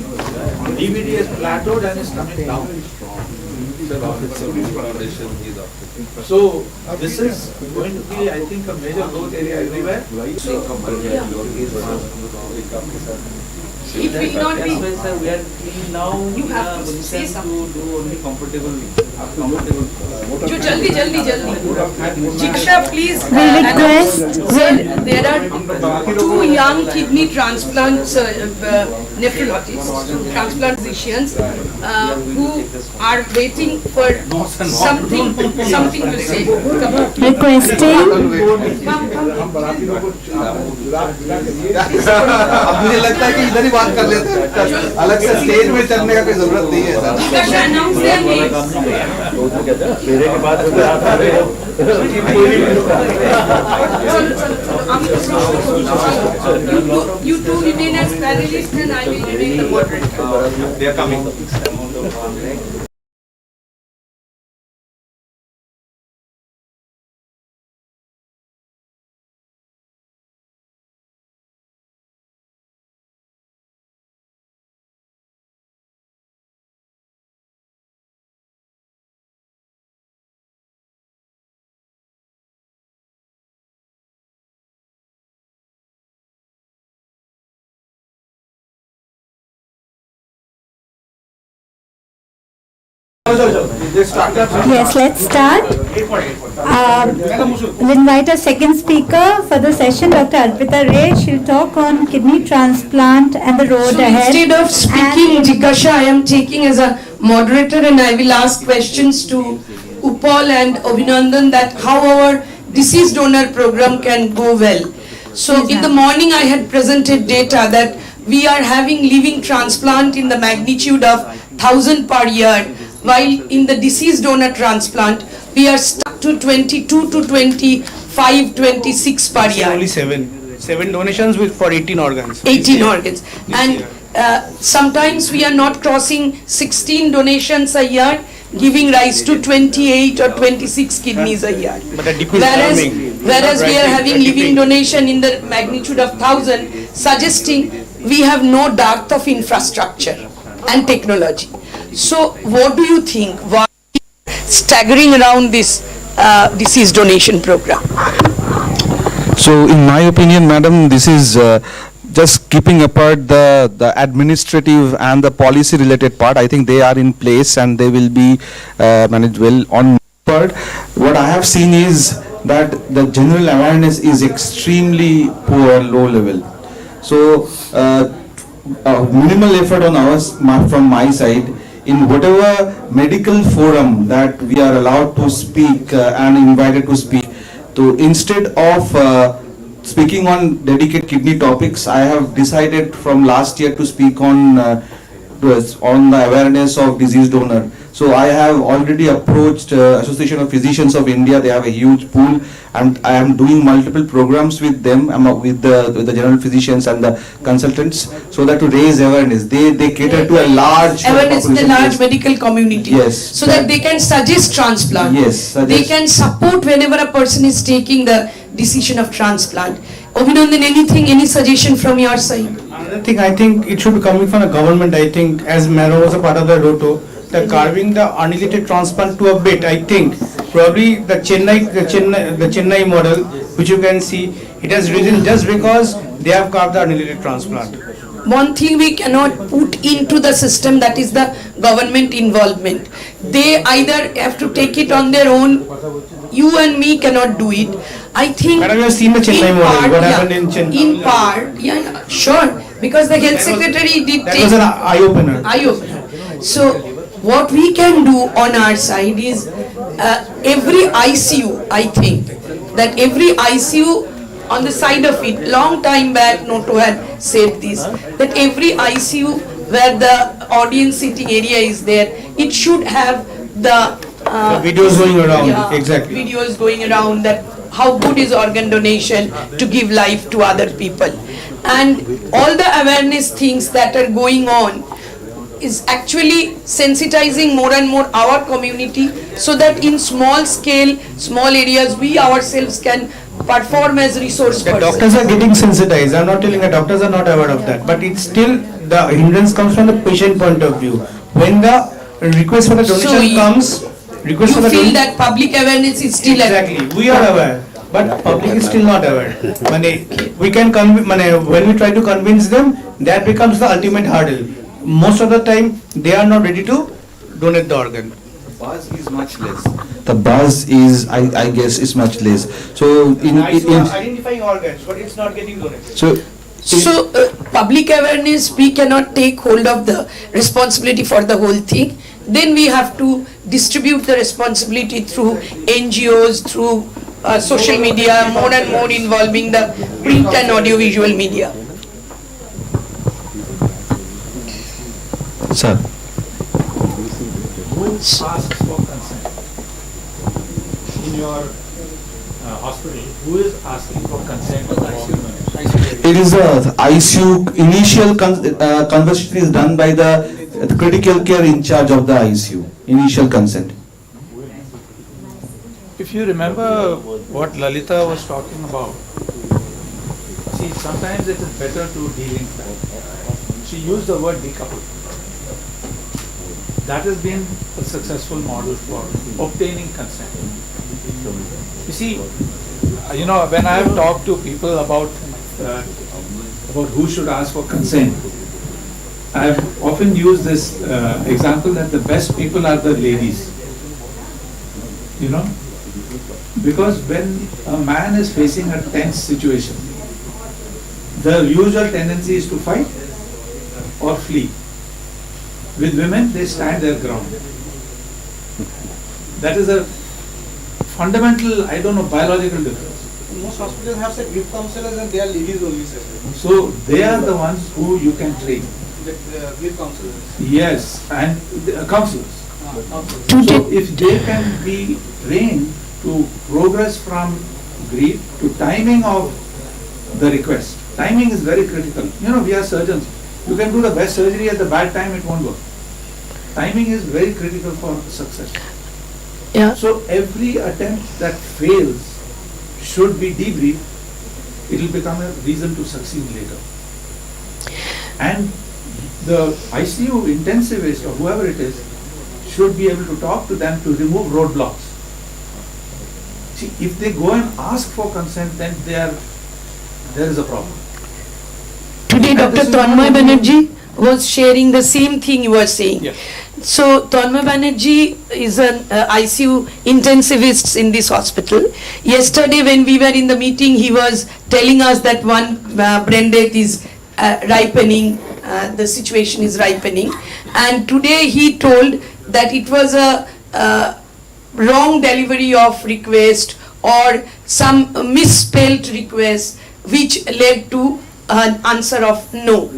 DBT has plateaued and is coming down. So this is going to be, I think, a major growth area everywhere. It will not be. That's why, sir, we are now You in have a to say position something. to do only comfortable. Jo jaldi. Shiksha, please. We request. Sir, there are 2 young kidney transplants, nephrologists, transplant physicians, who are waiting for something to say. Requesting. मुझे लगता है कि इधर ही बात कर लेते हैं, अलग से स्टेज में चलने का कोई जरूरत नहीं है सर। मेरे के बाद You two remain as panelists and I will remain the moderator. They are coming. Yes, let's start. We'll invite a second speaker for the session, Dr. Arpita Ray. She'll talk on kidney transplant and the road So ahead. instead of speaking, Jikasha, I am taking as a moderator and I will ask questions to Upal and Abhinandan that how our deceased donor program can go well. So in the morning I had presented data that we are having living transplant in the magnitude of 1,000 per year, while in the deceased donor transplant we are stuck to 22 to 25, 26 per year. Only seven donations for 18 organs. 18 organs. And sometimes we are not crossing 16 donations a year, giving rise to 28 or 26 kidneys a year. But the dip is Whereas we are having living donation in the magnitude of 1,000, suggesting we have no dearth of infrastructure and technology. So what do you think? Why staggering around this deceased donation program? So in my opinion, madam, this is just keeping apart the administrative and the policy related part. I think they are in place and they will be managed well. On part, what I have seen is that the general awareness is extremely poor, low level. So minimal effort on ours, from my side, in whatever medical forum that we are allowed to speak and invited to speak. So instead of speaking on dedicated kidney topics, I have decided from last year to speak on the awareness of disease donor. So I have already approached Association of Physicians of India. They have a huge pool, and I am doing multiple programs with them, with the general physicians and the consultants, so that to raise awareness. They cater to a large awareness in the large medical community. Yes. So that they can suggest transplant. Yes. They can support whenever a person is taking the decision of transplant. Abhinandan, anything, any suggestion from your side? Another thing, I think it should be coming from the government. I think as Mero was a part of the ROTTO, the carving the unrelated transplant to a bit. I think probably the Chennai model, which you can see, it has risen just because they have carved the unrelated transplant. One thing we cannot put into the system, that is the government involvement. They either have to take it on their own. You and me cannot do it. I think. Madam, you have seen the Chennai model. What happened in Chennai? In part, yeah, sure. Because the health secretary did that was an eye-opener. Eye-opener. So what we can do on our side is every ICU, I think, that every ICU on the side of it, long time back, Noto had said this, that every ICU where the audience sitting area is there, it should have the videos going around, exactly. Videos going around that how good is organ donation to give life to other people. And all the awareness things that are going on is actually sensitizing more and more our community, so that in small scale, small areas, we ourselves can perform as resource The persons. doctors are getting sensitized. I'm not telling the doctors are not aware of that, but it's still, the hindrance comes from the patient point of view. When the request for the donation comes, You feel that public awareness is still exactly. We are aware, but public is still not aware. We can when we try to convince them, that becomes the ultimate hurdle. Most of the time, they are not ready to donate the organ. Buzz is much less. The buzz is, I guess, is much less. So Identifying organs, but it's not getting donated. So public awareness, we cannot take hold of the responsibility for the whole thing. Then we have to distribute the responsibility through NGOs, through social media, more and more involving the print and audiovisual media. Sir. Who asks for consent? In your hospital, who is asking for consent for organ donation? It is the ICU, initial conversation is done by the critical care in charge of the ICU, initial consent. If you remember what Lalita was talking about, see, sometimes it is better to de-link that. She used the word decouple. That has been a successful model for obtaining consent. You see, when I have talked to people about who should ask for consent, I have often used this example that the best people are the ladies. Because when a man is facing a tense situation, the usual tendency is to fight or flee. With women, they stand their ground. That is a fundamental, I don't know, biological difference. Most hospitals have said grief counselors and they are ladies only, sir. So they are the ones who you can train. The grief counselors. Yes, and the counselors. Counselors. So if they can be trained to progress from grief to timing of the request. Timing is very critical. You know, we are surgeons. You can do the best surgery at the bad time, it won't work. Timing is very critical for success. Yeah. So every attempt that fails should be debriefed. It will become a reason to succeed later. And the ICU intensivist or whoever it is should be able to talk to them to remove roadblocks. See, if they go and ask for consent, then there is a problem. Today, Dr. Tanmay Banerjee was sharing the same thing you were saying. Yeah. So, Tanmay Banerjee is an ICU intensivist in this hospital. Yesterday, when we were in the meeting, he was telling us that one brain death is ripening, the situation is ripening. And today, he told that it was a wrong delivery of request or some misspelled request which led to an answer of no.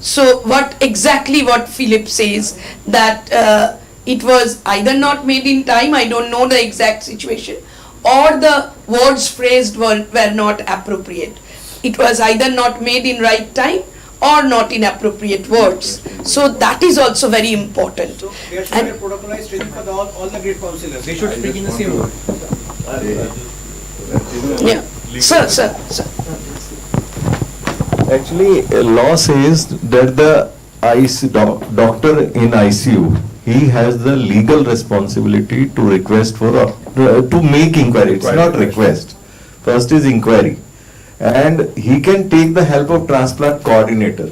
So what Philip says, that it was either not made in time, I don't know the exact situation, or the words phrased were not appropriate. It was either not made in right time or not in appropriate words. So that is also very important. So there should be a protocolized training for all the grief counselors. They should speak in the same word. Yeah. Sir. Actually, law says that the doctor in ICU, he has the legal responsibility to request for, to make inquiry. It's not request. First is inquiry. And he can take the help of transplant coordinator.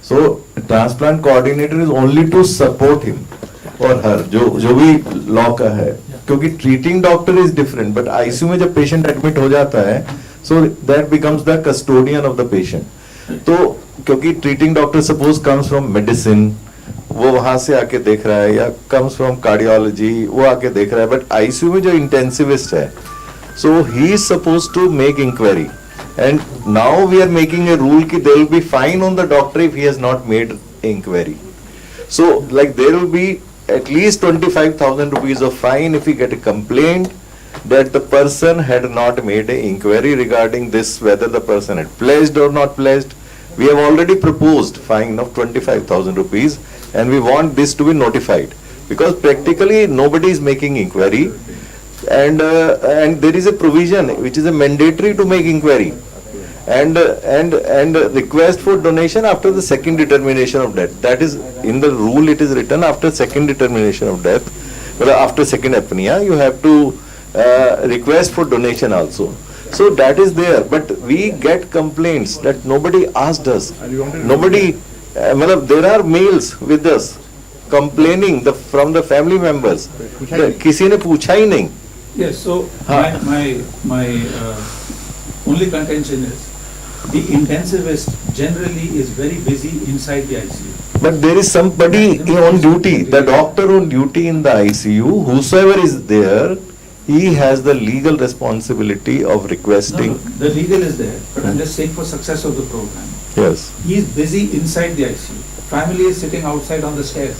So, transplant coordinator is only to support him or her, जो भी law का है. क्योंकि treating doctor is different, but ICU में जब patient admit हो जाता है, so that becomes the custodian of the patient. तो क्योंकि treating doctor suppose comes from medicine, वो वहाँ से आके देख रहा है, या comes from cardiology, वो आके देख रहा है, but ICU में जो intensivist है, so he is supposed to make inquiry. And now we are making a rule that there will be fine on the doctor if he has not made inquiry. So like there will be at least 25,000 rupees of fine if we get a complaint that the person had not made an inquiry regarding this, whether the person had pledged or not pledged. We have already proposed fine of 25,000 rupees and we want this to be notified because practically nobody is making inquiry, and there is a provision which is a mandatory to make inquiry and request for donation after the second determination of death. That is in the rule, it is written after second determination of death, but after second apnea you have to request for donation also. So that is there, but we get complaints that nobody asked us, nobody, there are mails with us complaining from the family members, किसी ने पूछा ही नहीं. Yes, so my only contention is the intensivist generally is very busy inside the ICU. But there is somebody on duty, the doctor on duty in the ICU, whosoever is there, he has the legal responsibility of requesting. No, the legal is there, but I'm just saying for success of the program. Yes. He is busy inside the ICU. Family is sitting outside on the stairs.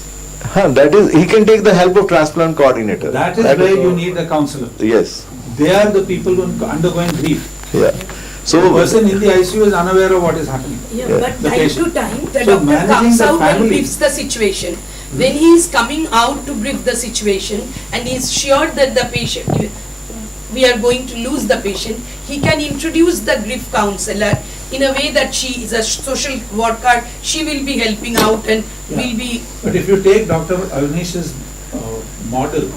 That is, he can take the help of transplant coordinator. That is where you need a counselor. Yes. They are the people who are undergoing grief. Yeah. So the person in the ICU is unaware of what is happening. Yeah, but The time patient. to time, the So doctor managing comes the out and family. briefs the situation. When he is coming out to brief the situation and he is sure that the patient, we are going to lose the patient, he can introduce the grief counselor in a way that she is a social worker, she will be helping out and will be... But if you take Dr. Avinish's model,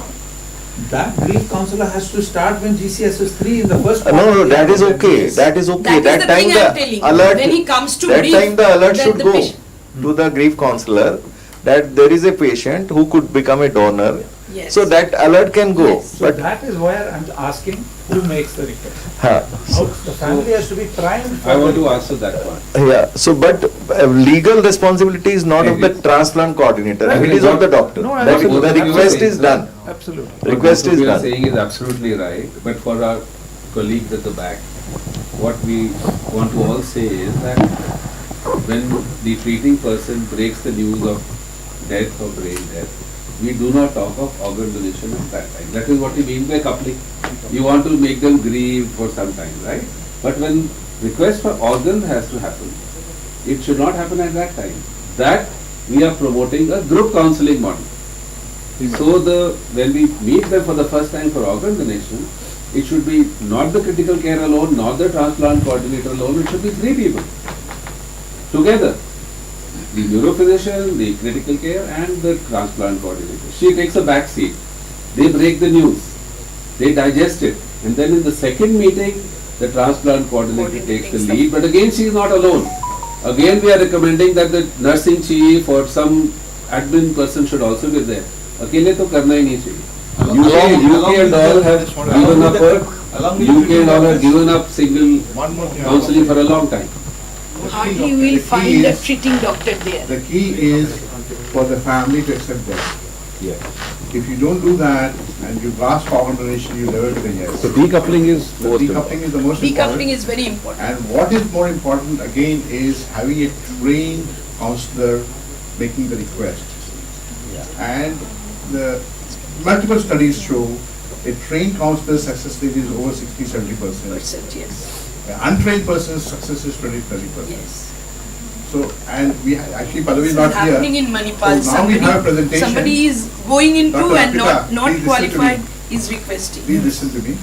that grief counselor has to start when GCS is 3 in the first part. No, that is okay. That is okay. That is the time thing I'm telling you. alert. When he comes to that brief, time the alert that should the go patient- to the grief counselor that there is a patient who could become a donor. Yes. So that alert can go. So But that is where I'm asking who makes the request. Huh. How the family has to be primed. I want to answer that one. yeah. So but legal responsibility is not of the transplant coordinator. It is of the doctor. No, I That agree. the request is done. Absolutely. Request What is you are done. saying is absolutely right, but for our colleagues at the back, what we want to all say is that when the treating person breaks the news of death or brain death, we do not talk of organ donation at that time. That is what we mean by coupling. You want to make them grieve for some time, right? But when request for organs has to happen, it should not happen at that time. That we are promoting a group counseling model. So when we meet them for the first time for organ donation, it should be not the critical care alone, not the transplant coordinator alone, it should be 3 people together. The neurophysician, the critical care and the transplant coordinator. She takes a back seat. They break the news. They digest it. And then in the second meeting, the transplant coordinator takes the lead. But again, she is not alone. Again, we are recommending that the nursing chief or some admin person should also be there. अकेले तो करना ही नहीं चाहिए. UK and all have given up UK and all have given up single counseling for a long time. Hardly will find a treating doctor there. The key is for the family to accept that. Yes. If you don't do that and you ask for organ donation, you never get a yes. So decoupling is Decoupling is the most important. Decoupling is very important. And what is more important again is having a trained counselor making the request. And the multiple studies show a trained counselor's success rate is over 60-70%. Yes. An untrained person's success is 20-30%. Yes. So, and we actually Pallavi is This not is here. happening in Manipal. So now we have a presentation. Somebody is going into Dr. and Arpita, not please listen to qualified me. is requesting. Please listen to me.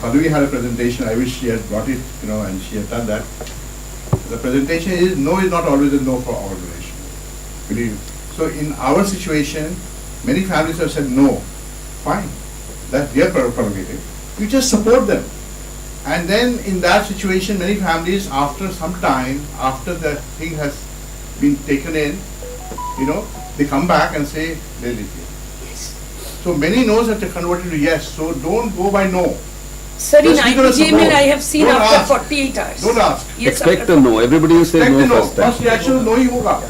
Pallavi had a presentation. I wish she had brought it, and she had done that. The presentation is no is not always a no for organ donation. Believe me. So in our situation, many families have said no. Fine, that's their prerogative. You just support them. And then in that situation, many families, after some time, after that thing has been taken in, they come back and say, they live here. Yes. So many no's have converted to yes. So don't go by no. Sir, in Just give us IPGML support. I have seen Don't after ask. 48 hours. Don't ask. Yes, expect after a no. Everybody will say Expect no a no. first time. First reaction is no ही होगा.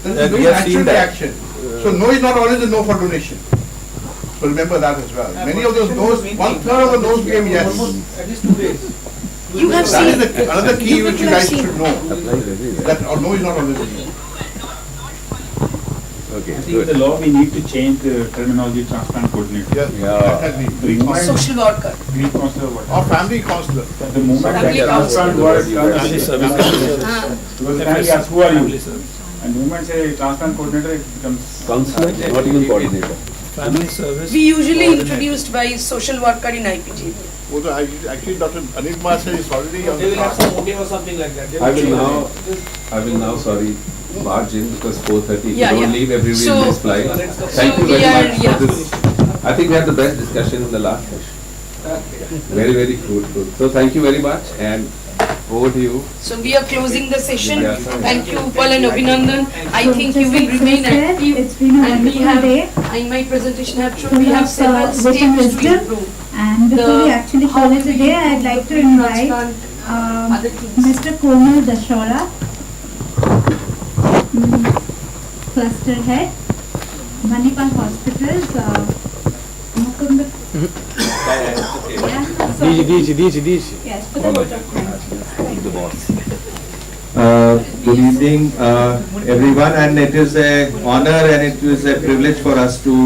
That is we very have seen natural that. reaction. So no is not always a no for donation. So remember that as well. Many of those no's, 1/3 of the no's became yes. At least 2 days. You have That seen. is another key which you have guys seen. should know. That no is not always a no. Okay, I think the law we need to change the terminology transplant coordinator. Definitely. Social worker. Grief counselor, Or whatever. family counselor. The moment that Family transplant counselor. word comes, Ah. because the family asks who are you? And the moment say transplant coordinator, it becomes. Counselor, not even coordinator. Family service. We usually introduced by social worker in IPG. Also, actually, Dr. Anil Kumar said it's already on They the will have cards. some voting or something like that. They I will change now, sorry, barge in because 4:30. Yeah, Don't yeah. leave everybody So- in this flight. Thank so you we very are- much yeah. for this. I think we had the best discussion in the last session. Very, very fruitful. So thank you very much and over to you. So we are closing the session. Yeah. Thank you, Upal and Abhinandan. I think you will remain active. It's been a And we wonderful have, day. in my presentation have shown, Full we have of, several wisdom, steps to wisdom. improve. And before The- we actually how call it we a day, I'd like to improve invite transplant, other things. Mr. Komal Dashora, Cluster Head, Manipal Hospitals, Mukunda. Yeah, sorry. Yes, for the vote of thanks. Good evening, everyone, and it is a honor and it is a privilege for us to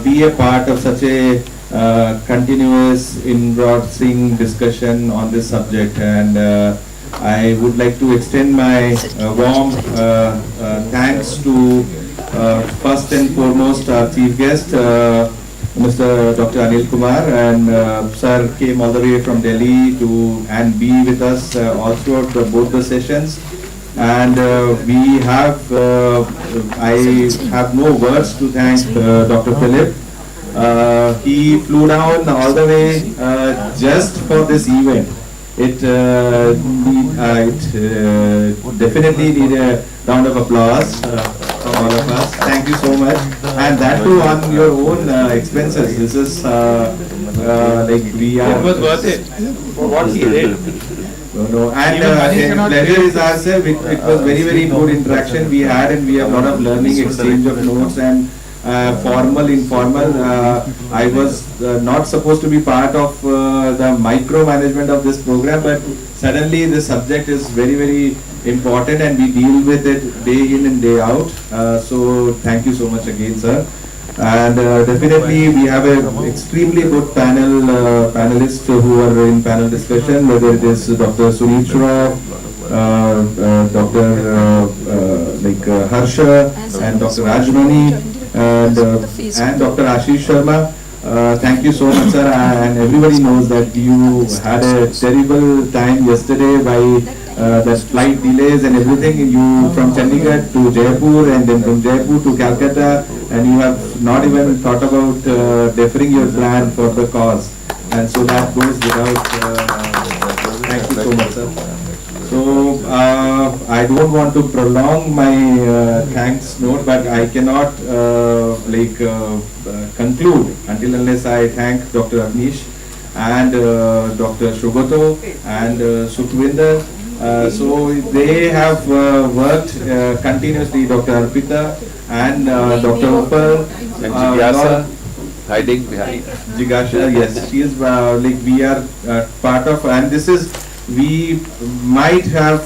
be a part of such a continuous, engrossing discussion on this subject. And I would like to extend my warm thanks to first and foremost our chief guest, Mr. Dr. Anil Kumar, and sir came all the way from Delhi to and be with us all throughout both the sessions. And we have, I have no words to thank Dr. Philip. He flew down all the way just for this event. It definitely need a round of applause from all of us. Thank you so much, and that too on your own expenses. This is like we are. It was worth it for what he did. No, and Even money cannot pleasure pay. is ourselves. It was very good interaction we had, and we have a lot of learning, exchange of notes, and formal, informal. I was not supposed to be part of the micromanagement of this program, but suddenly the subject is very, very important and we deal with it day in and day out. So thank you so much again, sir. And definitely we have an extremely good panelists who are in panel discussion, whether it is Dr. Sunil Shroff, Dr. Harsha and Dr. Rajmani and Dr. Ashish Sharma. Thank you so much, sir, and everybody knows that you had a terrible time yesterday by the flight delays and everything. You from Chandigarh to Jaipur and then from Jaipur to Calcutta, and you have not even thought about deferring your plan for the cause, and so that goes without. Thank you so much, sir. So I don't want to prolong my thanks note, but I cannot conclude until unless I thank Dr. Avnish and Dr. Shrugoto and Sukhwinder. So they have worked continuously, Dr. Arpita and Dr. Uppal. And Jigyasa, hiding behind. Jigyasa, yes, she is we are part of, and this is, we might have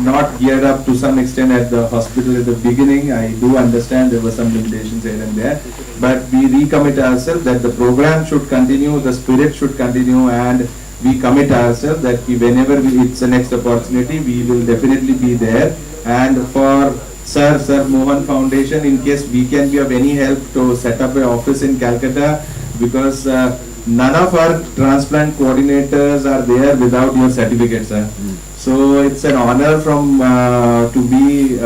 not geared up to some extent at the hospital at the beginning. I do understand there were some limitations here and there, but we recommit ourselves that the program should continue, the spirit should continue, and we commit ourselves that whenever it's the next opportunity, we will definitely be there. And for Sir Mohan Foundation, in case we can be of any help to set up an office in Calcutta, because none of our transplant coordinators are there without your certificate, sir. So it's an honor from to be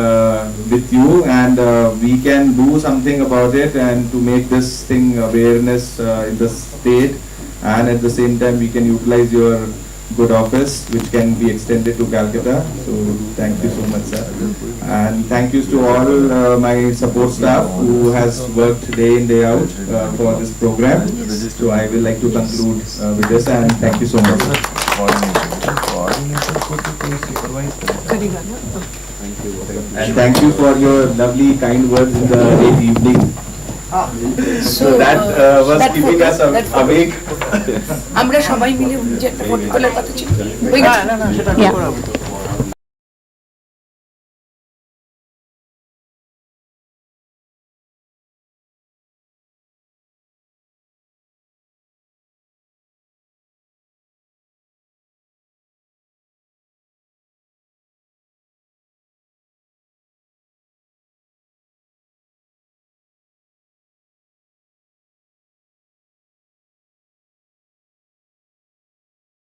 with you, and we can do something about it and to make this thing awareness in the state, and at the same time we can utilize your good office which can be extended to Calcutta. So thank you so much, sir. And thank you to all my support staff who has worked day in, day out for this program. So I will like to conclude with this, and thank you so much, sir. And thank you for your lovely kind words in the late evening. So that was keeping us awake. আমরা সবাই মিলে যে একটা photo তোলার কথা ছিল। Yeah.